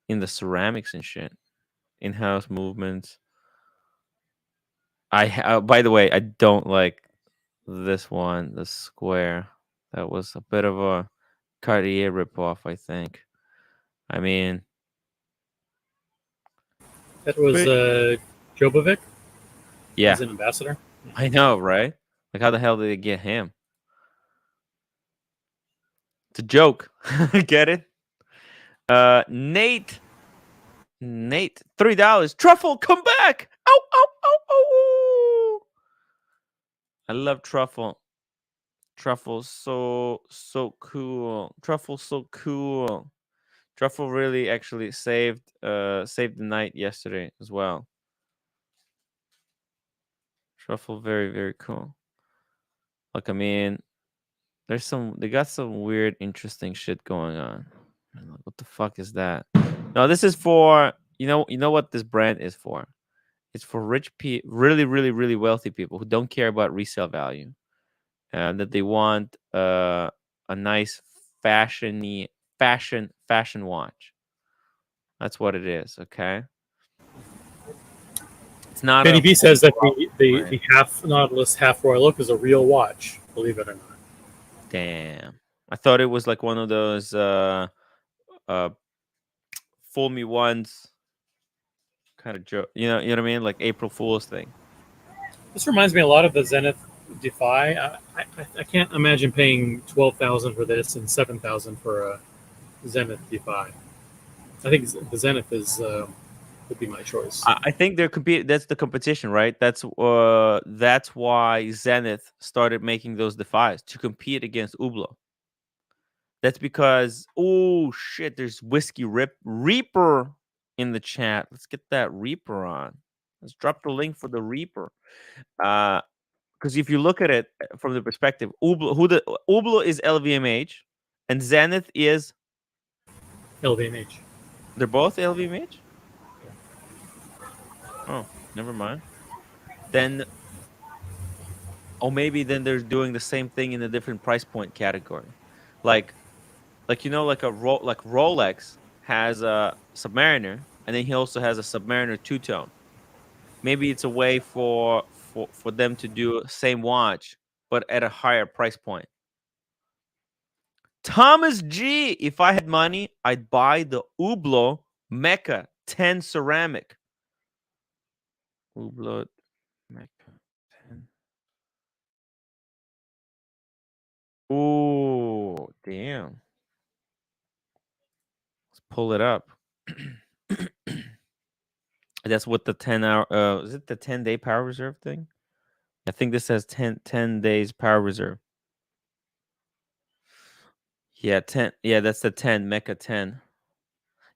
in the ceramics and shit, in-house movements. By the way, I don't like this one, the square. That was a bit of a Cartier ripoff, I think. I mean, That was but Jobovic yeah, as an ambassador. I know, right? Like, how the hell did they get him? It's a joke. Get it? Nate, $3. Truffle, come back! Ow, ow, ow, ow! I love truffle. Truffle's so cool. Truffle's so cool. Truffle really actually saved the night yesterday as well. Truffle very, very cool. Like, I mean, they got some weird, interesting shit going on. I'm like, what the fuck is that? No, this is for you know what this brand is for. It's for really, really, really wealthy people who don't care about resale value, and that they want a nice fashion watch. That's what it is. Okay, it's not Benny a B says that brand. the half Nautilus, half Royal Oak is a real watch. Believe it or not. Damn. I thought it was like one of those uh fool me once kind of joke. You know what I mean? Like April Fool's thing. This reminds me a lot of the Zenith Defy. I can't imagine paying 12,000 for this and 7,000 for a Zenith Defy. I think the Zenith would be my choice. I think there could be that's the competition, right? That's why Zenith started making those defies to compete against Hublot. That's because oh shit, there's Reaper in the chat. Let's get that Reaper on. Let's drop the link for the Reaper. Because if you look at it from the perspective, Hublot is LVMH, and Zenith is LVMH. they're both LVMH. Oh, never mind. Then, oh, maybe then they're doing the same thing in a different price point category, like like like Rolex has a Submariner, and then he also has a Submariner two tone. Maybe it's a way for them to do same watch but at a higher price point. Thomas G, if I had money, I'd buy the Hublot Mecca 10 ceramic. Hublot Mecca 10. Oh, damn. Let's pull it up. That's what the 10-hour is it the 10-day power reserve thing? I think this says 10 days power reserve. Yeah, 10. Yeah, that's the 10 Mecca 10.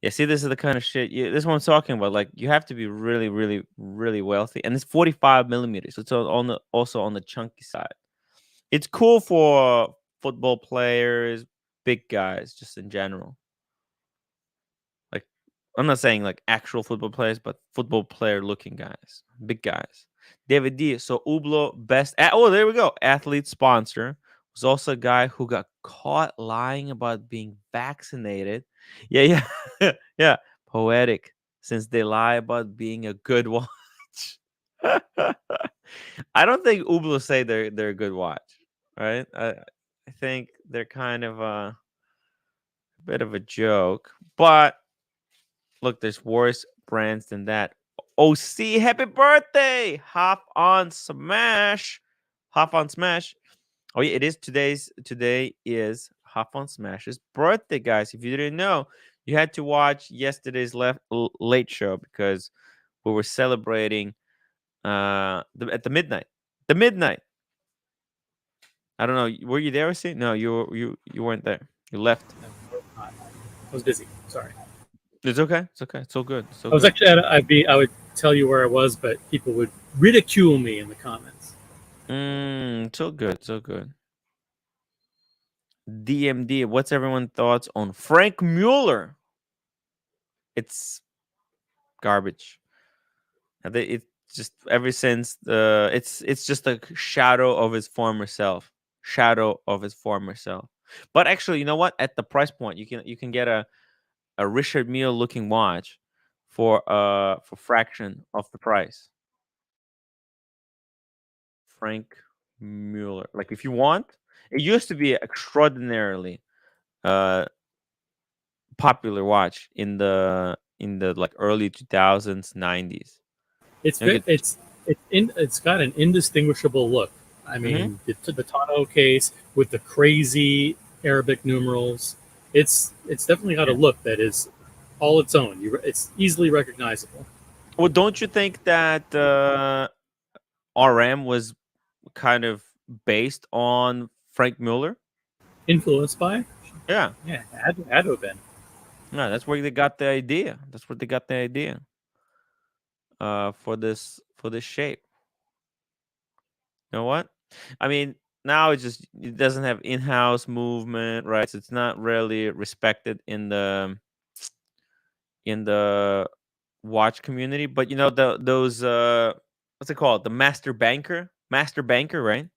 Yeah, see, this is the kind of shit. This is what I'm talking about. Like, you have to be really, really, really wealthy, and it's 45 millimeters. So it's also on the chunky side. It's cool for football players, big guys, just in general. Like, I'm not saying like actual football players, but football player looking guys, big guys. David D. So Ublo oh, there we go. Athlete sponsor was also a guy who got caught lying about being vaccinated. Yeah, yeah, yeah. Poetic, since they lie about being a good watch. I don't think Ublo say they're a good watch, right? I think they're kind of a bit of a joke, but look, there's worse brands than that. OC, happy birthday! Hop on Smash. Hop on Smash. Oh yeah, it is today is Hop on Smash's birthday, guys. If you didn't know, you had to watch yesterday's late show because we were celebrating at the midnight. The midnight. I don't know. Were you there, OC? No, you weren't there. You left. I was busy. Sorry. It's okay. It's okay. It's so good. It's so I was good. actually I would tell you where I was, but people would ridicule me in the comments. So good. So good. DMD, what's everyone's thoughts on Frank Mueller? It's garbage. It's just ever since it's just a shadow of his former self. Shadow of his former self. But actually, you know what? At the price point, you can get a Richard Mille looking watch for fraction of the price. Frank Mueller. Like if you want, it used to be extraordinarily uh popular watch in the like early 2000s 90s. It's You get, it's got an indistinguishable look. I hmm mean, the Tano case with the crazy Arabic numerals. It's definitely got a yeah. look that is all its own. It's easily recognizable. Well, don't you think that RM was kind of based on Frank Mueller? Influenced by, Yeah, yeah, had to have been. yeah, that's where they got the idea. That's where they got the idea for this shape. You know what? I mean, now it doesn't have in-house movement, right? So it's not really respected in the watch community. But you know those what's it called? The master banker, right?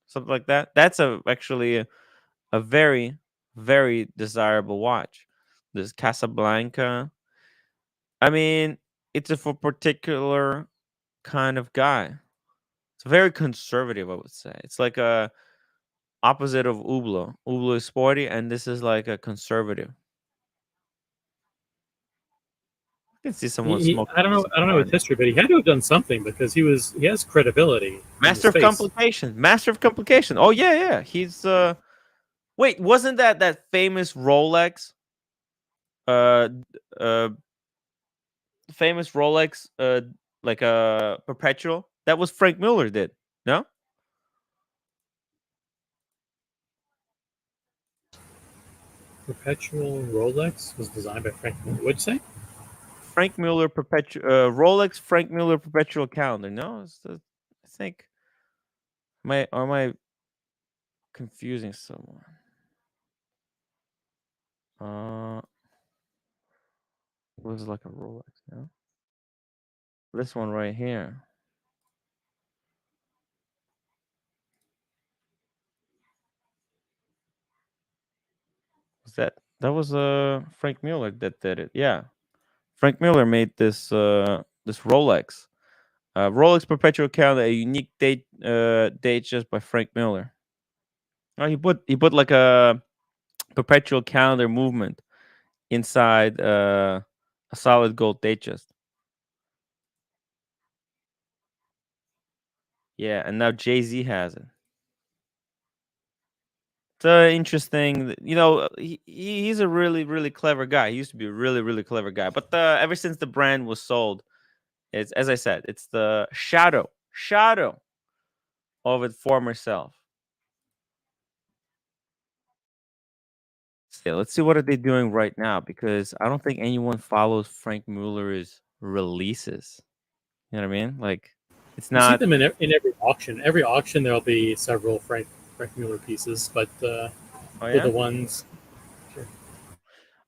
Something like that. That's actually a very very desirable watch. This Casablanca. I mean, it's a for particular kind of guy. It's very conservative, I would say. It's like a opposite of Ublo. Ublo is sporty, and this is like a conservative. I can see someone smoking I don't a know. I don't know cigar his there. history, but he had to have done something because he has credibility in the Master of space. complications. Master of complication. Oh yeah, yeah. He's wait, wasn't that famous Rolex? Uh, uh, famous Rolex. Like a perpetual. That was Frank Miller did. No, Perpetual Rolex was designed by Frank. What'd you say? Frank Miller perpetual Rolex. Frank Miller perpetual calendar. No, I think. Am I confusing someone? It was like a Rolex. No, this one right here. Was that was Frank Miller that did it? Yeah, Frank Miller made this Rolex. Rolex perpetual calendar, a unique date just by Frank Miller. Oh, he put like a perpetual calendar movement inside a solid gold date just. Yeah, and now Jay Z has it. It's interesting. You know, he's a really really clever guy. He used to be a really really clever guy, but ever since the brand was sold, it's as I said, it's the shadow of its former self. So let's see what are they doing right now because I don't think anyone follows Frank Mueller's releases. You know what I mean? Like it's You see not them in every auction. Every auction, there'll be several Frank Frank Mueller pieces, but Oh they're yeah. the ones. Sure.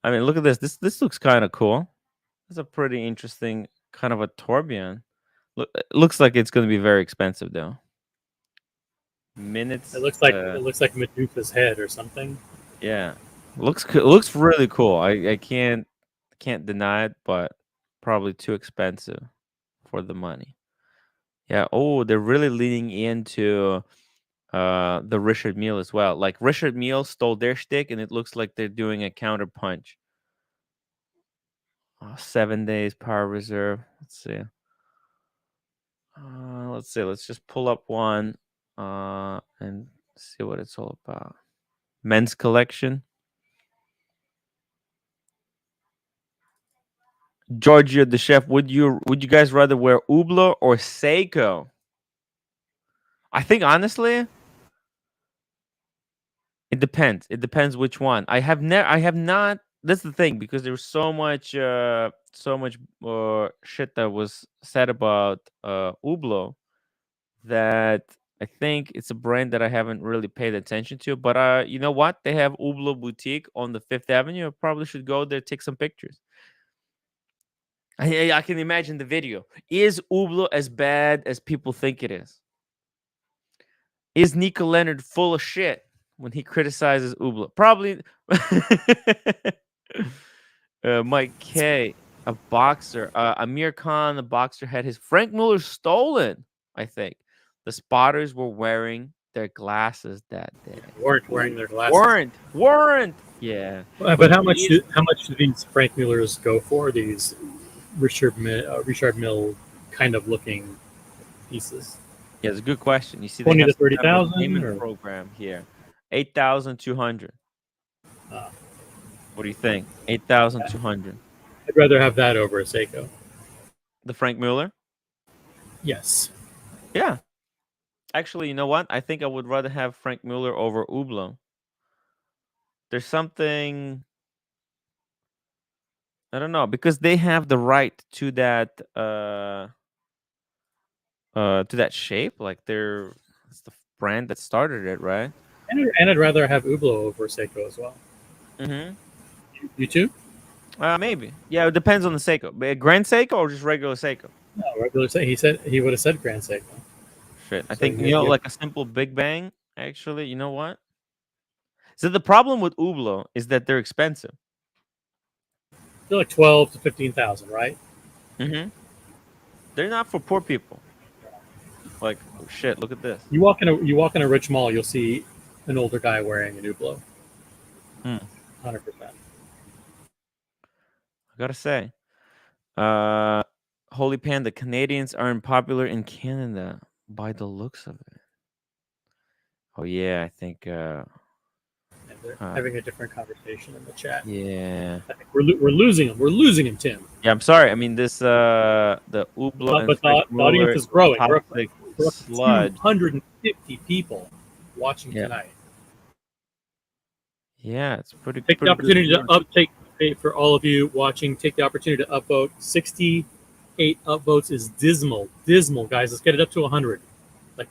I mean, look at this. This looks kind of cool. It's a pretty interesting kind of a tourbillon. It looks like it's going to be very expensive though. It Minutes. looks like Medusa's head or something. Yeah. Looks really cool. I can't deny it, but probably too expensive for the money. Yeah. Oh, they're really leaning into the Richard Mille as well. Like Richard Mille stole their shtick, and it looks like they're doing a counter punch. 7 days power reserve. Let's see. Let's see. Let's just pull up one and see what it's all about. Men's collection. Giorgio the chef, would you guys rather wear Hublot or Seiko? I think honestly, it depends. It depends which one. I have not. That's the thing because there's so much shit that was said about Hublot that I think it's a brand that I haven't really paid attention to. But you know what? They have Hublot boutique on the Fifth Avenue. I probably should go there, take some pictures. I can imagine the video. Is Hublot as bad as people think it is? Is Nico Leonard full of shit when he criticizes Hublot? Probably. Mike K, a boxer. Amir Khan, the boxer, had his Frank Mueller stolen. I think the spotters were wearing their glasses that day. Weren't wearing their glasses. Weren't. Yeah. But how much do these Frank Muellers go for? These Richard Mille kind of looking pieces. Yeah, it's a good question. You see, 20 they to 30,000 payment or program here. 8,200. uh, What do you think? 8,200. I'd rather have that over a Seiko. The Frank Mueller? Yes. Yeah. Actually, you know what? I think I would rather have Frank Mueller over Hublot. There's something I don't know because they have the right to that shape. Like it's the brand that started it, right? And I'd rather have Hublot over Seiko as well. Mm-hmm. You too? Maybe. Yeah, it depends on the Seiko. But Grand Seiko or just regular Seiko? No, regular Seiko. He would have said Grand Seiko. Shit. I So think like a simple Big Bang. Actually, you know what? So the problem with Hublot is that they're expensive. They're like 12 to 15,000, right? Mm-hmm. They're not for poor people. Like, oh shit, look at this. You walk in a rich mall, you'll see an older guy wearing an Hublot. 100%. I gotta say, Holy Panda, Canadians aren't popular in Canada by the looks of it. Oh yeah, I think. And they're having a different conversation in the chat. Yeah. I think we're losing him. We're losing him, Tim. Yeah, I'm sorry. I mean, this the Hublot But and the audience is growing. We're up sludge. 250 people watching tonight. Yeah, it's pretty. Take pretty the opportunity good. for all of you watching. Take the opportunity to upvote. 68 upvotes is dismal, guys. Let's get it up to 100. Yeah,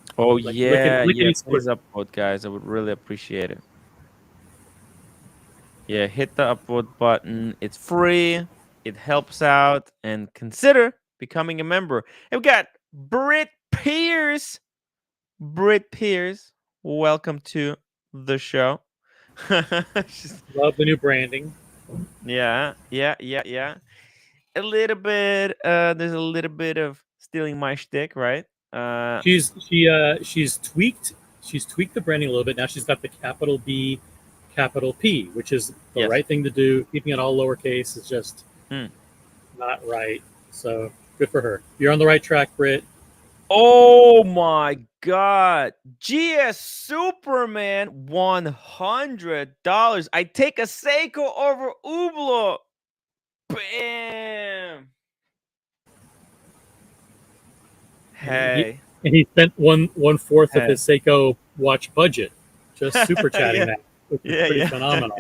please please upvote, guys. I would really appreciate it. Yeah, hit the upvote button. It's free. It helps out, and consider becoming a member. And we got Britt Pierce. Britt Pierce, welcome to the show. Love the new branding. Yeah. A little bit. There's a little bit of stealing my shtick, right? She's tweaked the branding a little bit. Now she's got the capital B, capital P, which is the right thing to do. Keeping it all lowercase is just not right. So good for her. You're on the right track, Britt. Oh my God. GS Superman, $100. I take a Seiko over Hublot. Bam. Hey. And he spent one fourth of his Seiko watch budget just super chatting that. Which is pretty phenomenal.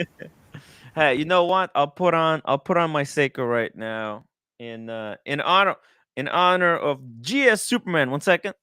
Hey, you know what? I'll put on my Seiko right now in honor of GS Superman. 1 second.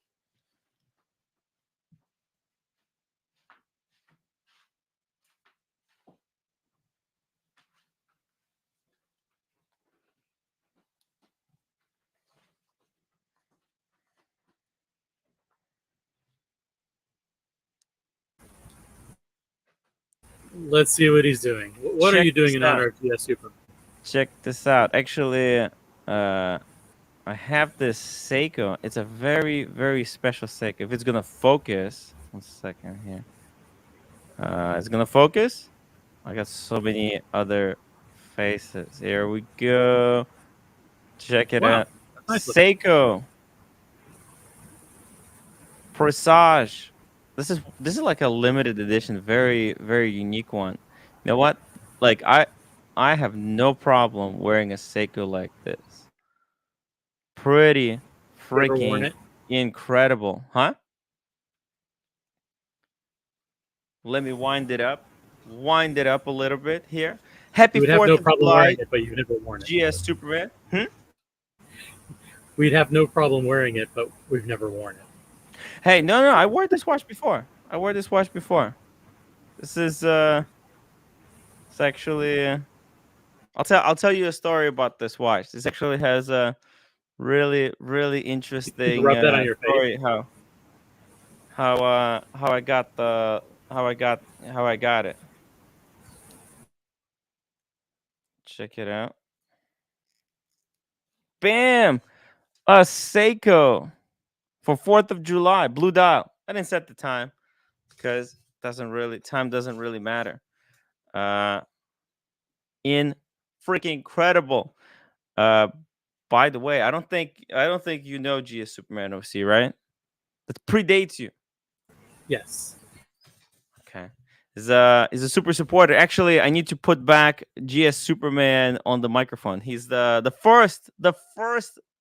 Let's see what he's doing. What are Check you doing this in out. honor of GS Superman? Check this out. Actually, I have this Seiko. It's a very, very special Seiko. If it's gonna focus, 1 second here. It's gonna focus. I got so many other faces. Here we go. Check it Wow, out. that's nice looking. Seiko Presage. This is like a limited edition, very, very unique one. You know what? Like I have no problem wearing a Seiko like this. Pretty You ever worn freaking it? incredible, huh? Let me wind it up. Wind it up a little bit here. Happy You would have 4th no of problem July, wearing it, but you've never worn it. GS Superman. We'd have no problem wearing it, but we've never worn it. Hey, no, no, I wore this watch before. I wore this watch before. This is it's actually I'll tell you a story about this watch. This actually has a really, really You can interesting rub that on your face. story how I got the how I got it. Check it out. Bam! A Seiko for 4th of July, blue dial. I didn't set the time because time doesn't really matter. Uh in freaking incredible. Uh by the way, I don't think you know GS Superman OC, right? That predates you. Yes. Okay. Is a super supporter. Actually, I need to put back GS Superman on the microphone. He's the first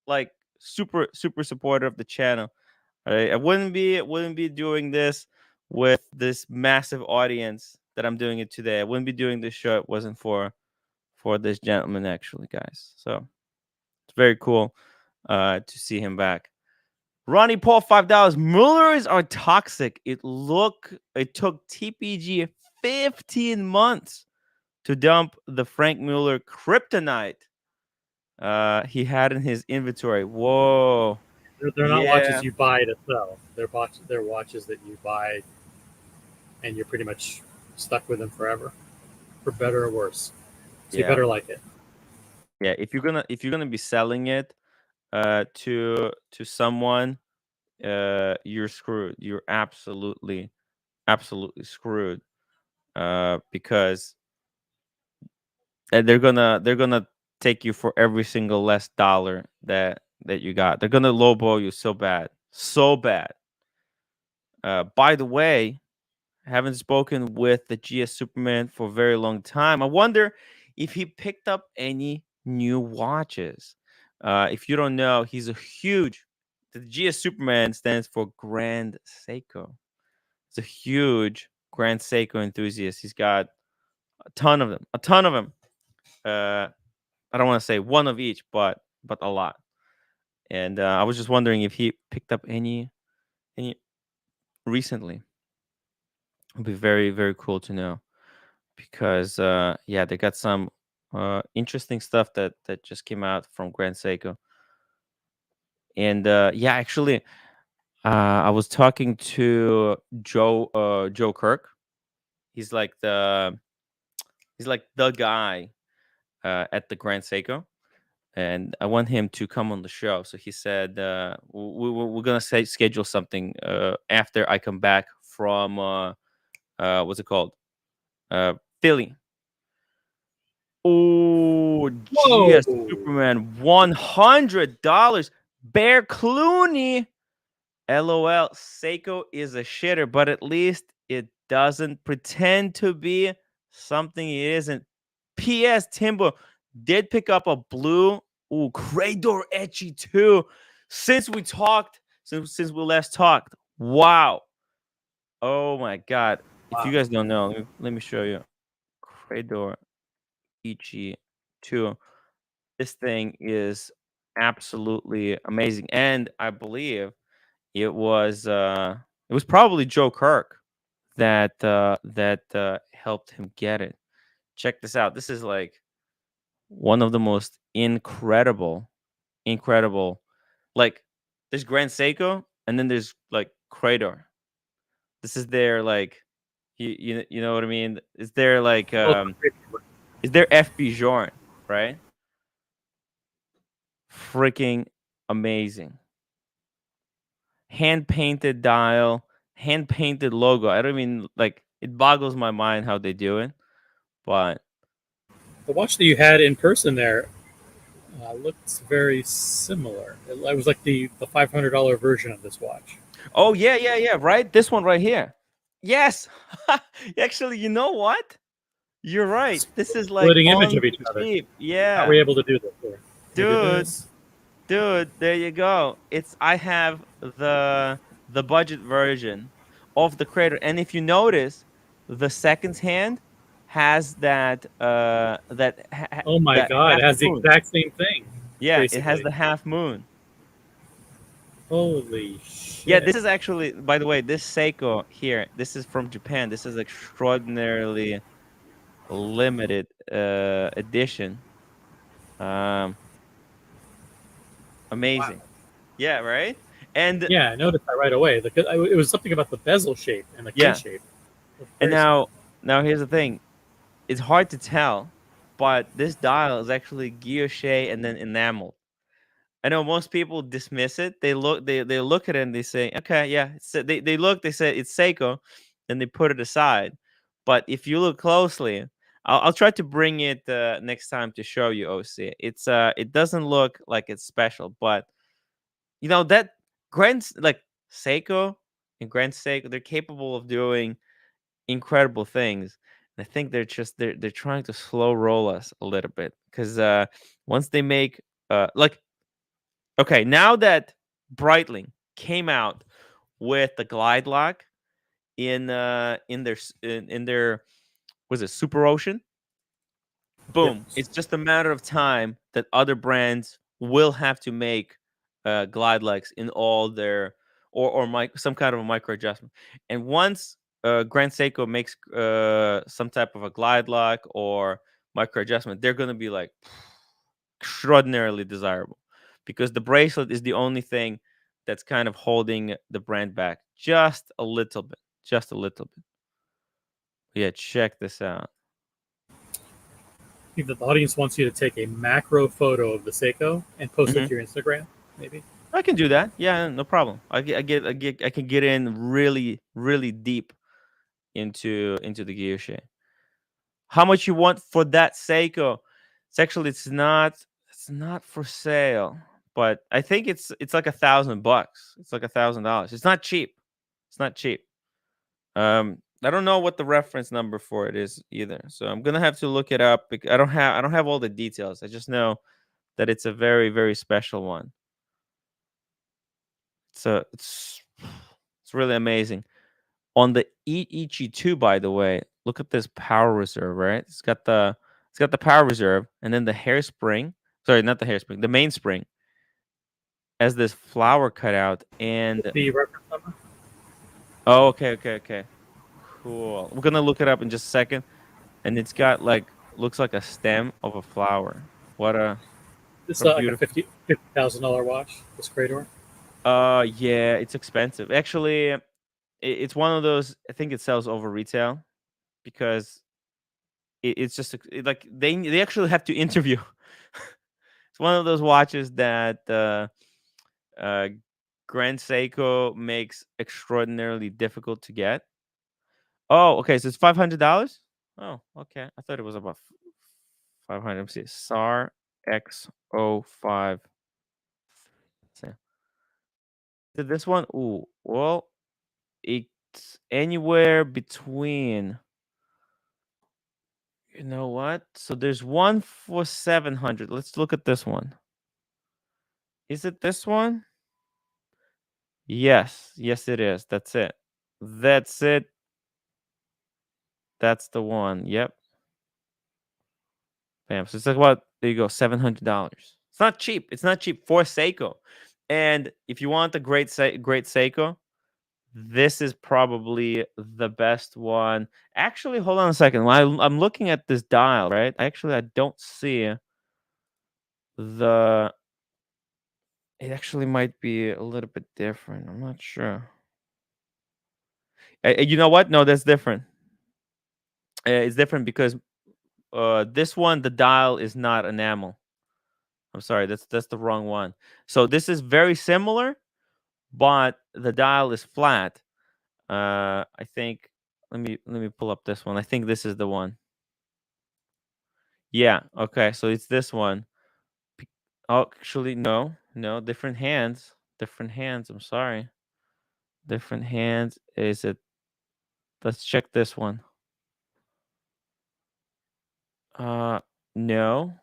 like super supporter of the channel. I wouldn't be doing this with this massive audience that I'm doing it today. I wouldn't be doing this show if it wasn't for this gentleman actually, guys. So it's very cool to see him back. Ronnie Paul, $5. Mullers are toxic. It took TPG 15 months to dump the Frank Mueller kryptonite he had in his inventory. Whoa. They're not Yeah. watches you buy to sell. They're watches that you buy, and you're pretty much stuck with them forever, for better or worse. So you Yeah. better like it. Yeah. If you're gonna be selling it to someone, you're screwed. You're absolutely screwed. Because they're gonna take you for every single less dollar that you got. They're gonna lowball you so bad, so bad. By the way, I haven't spoken with the GS Superman for a very long time. I wonder if he picked up any new watches. If you don't know, he's a huge. The GS Superman stands for Grand Seiko. He's a huge Grand Seiko enthusiast. He's got a ton of them. A ton of them. I don't want to say one of each, but a lot. And I was just wondering if he picked up any recently. It'd be very, very cool to know, because yeah, they got some interesting stuff that just came out from Grand Seiko. And yeah, actually, I was talking to Joe Kirk. He's like the guy at the Grand Seiko, and I want him to come on the show. So he said we're gonna schedule something after I come back from what's it called, Philly. Oh, Whoa! GS Superman, $100. Bear Clooney. LOL. Seiko is a shitter, but at least it doesn't pretend to be something it isn't. P.S. Timbo did pick up a blue Crador Etchy too. Since we last talked. Wow. Oh my god. If you Wow. guys don't know, let me show you. Crador Ichi 2. This thing is absolutely amazing. And I believe it was probably Joe Kirk that helped him get it. Check this out. This is like one of the most incredible. Like, there's Grand Seiko, and then there's like Crador. This is their like You know what I mean? Is there like Well, is there FB Jorn, right? Freaking amazing. Hand painted dial, hand painted logo. I don't mean like it boggles my mind how they do it, but the watch that you had in person there looks very similar. It was like the $500 version of this watch. oh yeah, right. This one right here. Yes, actually, you know what? You're right. This is like Splitting image on of each the other. cheap. How are Yeah, we able to do this? Here? Let me do dude. this. Dude, there you go. I have the budget version of the Crater, and if you notice, the second hand has Oh my that god, half it has the moon. exact same thing, Yeah, it has basically. the half moon. Holy Yeah, shit. this is actually, by the way, this Seiko here. This is from Japan. This is extraordinarily limited edition. Um, Wow. amazing. Yeah, right. And Yeah, I noticed that right away. It was something about the bezel shape and the case yeah, shape. It's and very similar. now here's the thing. It's hard to tell, but this dial is actually guilloche and then enamel. I know most people dismiss it. They look at it and they say, okay, yeah. They say it's Seiko, and they put it aside. But if you look closely, I'll try to bring it next time to show you, OC. It doesn't look like it's special, but that like Seiko and Grand Seiko, they're capable of doing incredible things. And I think they're trying to slow roll us a little bit because once they make like okay, now that Breitling came out with the glide lock in their was it Super Ocean? Yep. Boom! It's just a matter of time that other brands will have to make glide locks in all their some kind of a micro adjustment. And once Grand Seiko makes some type of a glide lock or micro adjustment, they're gonna be like extraordinarily desirable because the bracelet is the only thing that's kind of holding the brand back just a little bit, just a little bit. Yeah, check this out. I think that the audience wants you to take a macro photo of the Seiko and post it Hmm. to your Instagram, maybe. I can do that. Yeah, no problem. I can get in really, really deep into the guilloche. How much you want for that Seiko? It's not for sale, but I think it's like $1,000. It's like $1,000. It's not cheap. It's not cheap. I don't know what the reference number for it is either, so I'm gonna have to look it up. I don't have all the details. I just know that it's a very very special one. So it's really amazing. On the Ichi 2, by the way, look at this power reserve, right? It's got the power reserve, and then the hairspring. Sorry, not the hairspring. The mainspring has this flower cutout, and The reference number? oh, okay, cool. We're gonna look it up in just a second, and it's got like looks like a stem of a flower. This What is a like a beautiful. $50,000 watch, this Crador. Yeah, it's expensive. Actually, it's one of those. I think it sells over retail because it's just like they actually have to interview. It's one of those watches that uh, Grand Seiko makes extraordinarily difficult to get. Oh, okay. So it's $500. Oh, okay. I thought it was about 500. Let me see. SAR X05. Did this one? Ooh, well, it's anywhere between. You know what? So there's one for 700. Let's look at this one. Is it this one? Yes, it is. That's it. That's it. That's the one. Yep. Bam. So it's like about there you go, $700. It's not cheap. It's not cheap for Seiko. And if you want a great Seiko, this is probably the best one. Actually, hold on a second. While I'm looking at this dial, right? Actually, I don't see the. It actually might be a little bit different. I'm not sure. You know what? No, that's different. It's different because this one, the dial is not enamel. I'm sorry, that's the wrong one. So this is very similar, but the dial is flat. I think let me pull up this one. I think this is the one. Yeah. Okay. So it's this one. Oh, actually, no, different hands. Different hands. I'm sorry. Different hands. Is it? Let's check this one. Uh, no,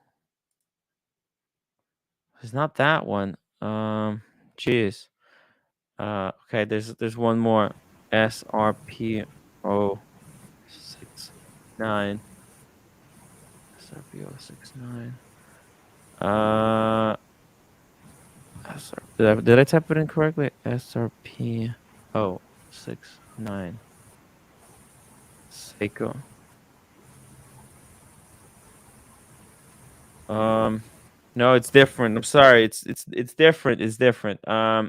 it's not that one. Jeez. Okay. There's one more. SRP069. SRP069. Uh, did I type it in correctly? SRP069. Seiko. No, it's different. I'm sorry. It's different. It's different. I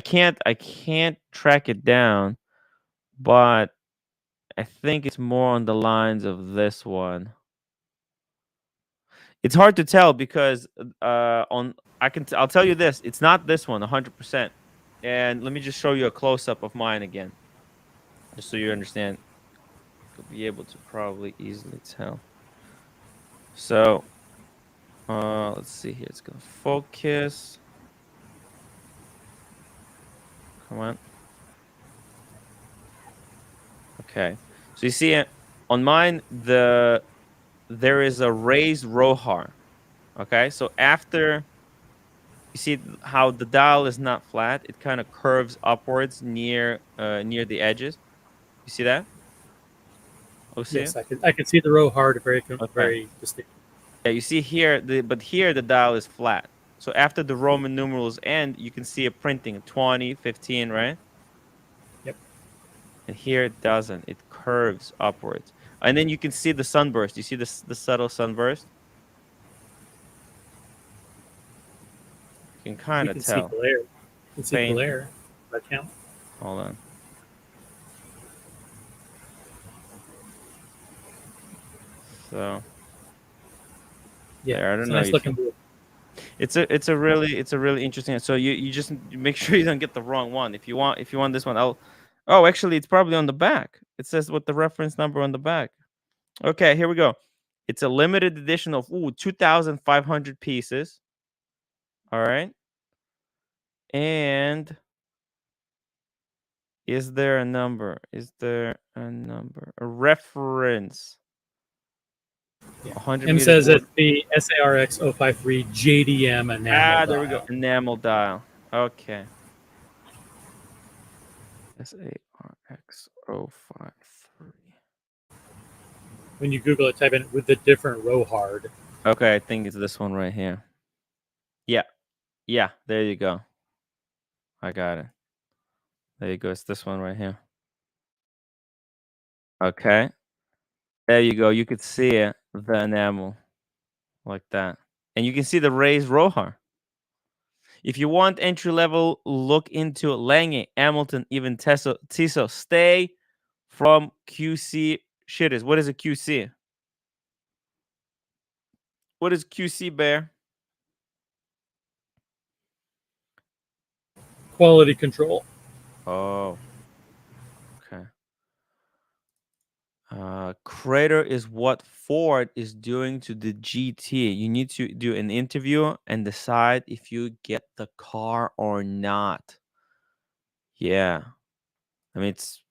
can't track it down, but I think it's more on the lines of this one. It's hard to tell because on I'll tell you this. It's not this one 100%. And let me just show you a close up of mine again, just so you understand. You'll be able to probably easily tell. So, let's see here. It's gonna focus. Come on. Okay. So you see on mine there is a raised rohar. Okay? So after you see how the dial is not flat, it kind of curves upwards near the edges. You see that? Oh, see Yes, it? I can see the row hard Okay. very distinct. Yeah, you see here but here the dial is flat. So after the Roman numerals end, you can see a printing 20, 15, right? Yep. And here it doesn't. It curves upwards. And then you can see the sunburst. You see the subtle sunburst? You can kind You of can see tell. glare. You can see Faint. glare. That count? Hold on. So Yeah, there, I it's don't a know. nice looking blue. It's a really interesting. So you just make sure you don't get the wrong one. If you want this one, I'll. Oh, actually, it's probably on the back. It says what the reference number on the back. Okay, here we go. It's a limited edition of 2,500 pieces. All right. And is there a number? Is there a number? A reference? Yeah. 100 M meters says board. it's the SARX 053 JDM enamel There we go. dial. Enamel dial. Okay. SARX053. When you Google it, type in with the different row hard. Okay, I think it's this one right here. Yeah. Yeah, there you go. I got it. There you go. It's this one right here. Okay. There you go. You could see it, the enamel like that. And you can see the raised rohar. If you want entry level, look into Lange, Hamilton, even Tissot. Stay from QC shitters. What is a QC? What is QC, Bear? Quality control. Oh, okay. Crater is what Ford is doing to the GT. You need to do an interview and decide if you get the car or not. Yeah. I mean, it's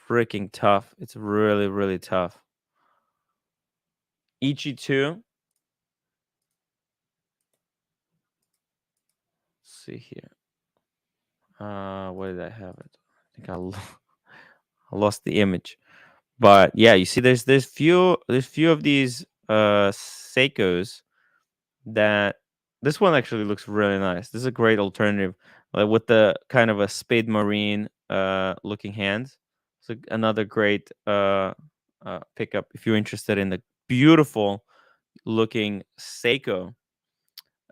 freaking tough. It's really, really tough. EG2. Let's see here. Where did I have it? I think I lost the image. But yeah, you see, there's few of these Seikos that this one actually looks really nice. This is a great alternative, like with the kind of a spade marine looking hands. It's another great pickup if you're interested in the beautiful looking Seiko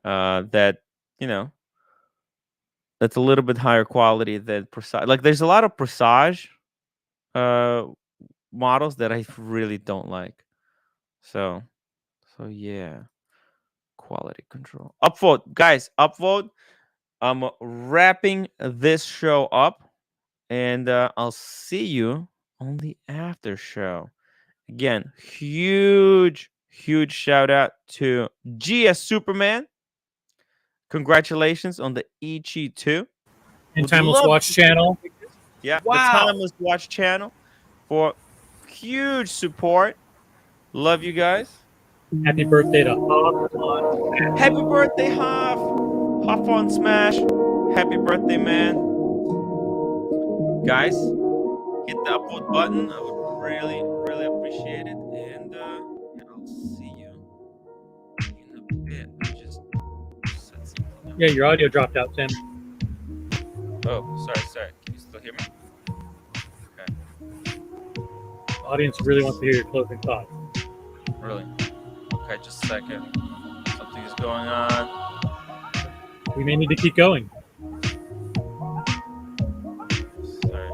that you know that's a little bit higher quality than Presage. Like there's a lot of Presage uh models that I really don't like. So yeah, quality control. Upvote, guys. Upvote. I'm wrapping this show up, and I'll see you on the after show. Again, huge shout out to GS Superman. Congratulations on the EG2. And Would Timeless love Watch to channel. Yeah, the Wow. Timeless Watch channel for huge support. Love you guys. Happy birthday to Hoff. Happy birthday, Hoff. Hoff on Smash. Happy birthday, man. Guys, hit the upvote button. I would really appreciate it. And I'll see you in a bit. I just set something up. Yeah, your audio dropped out, Tim. Oh, sorry. Can you still hear me? Okay. The audience really wants to hear your closing thoughts. Really? Okay, just a second. Something is going on. We may need to keep going. Sorry.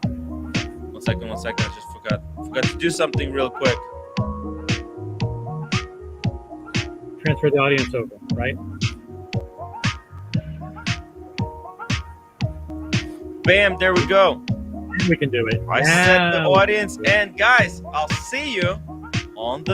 One second. I just forgot to do something real quick. Transfer the audience over, right? Bam, there we go. We can do it. I set the audience, and guys, I'll see you on the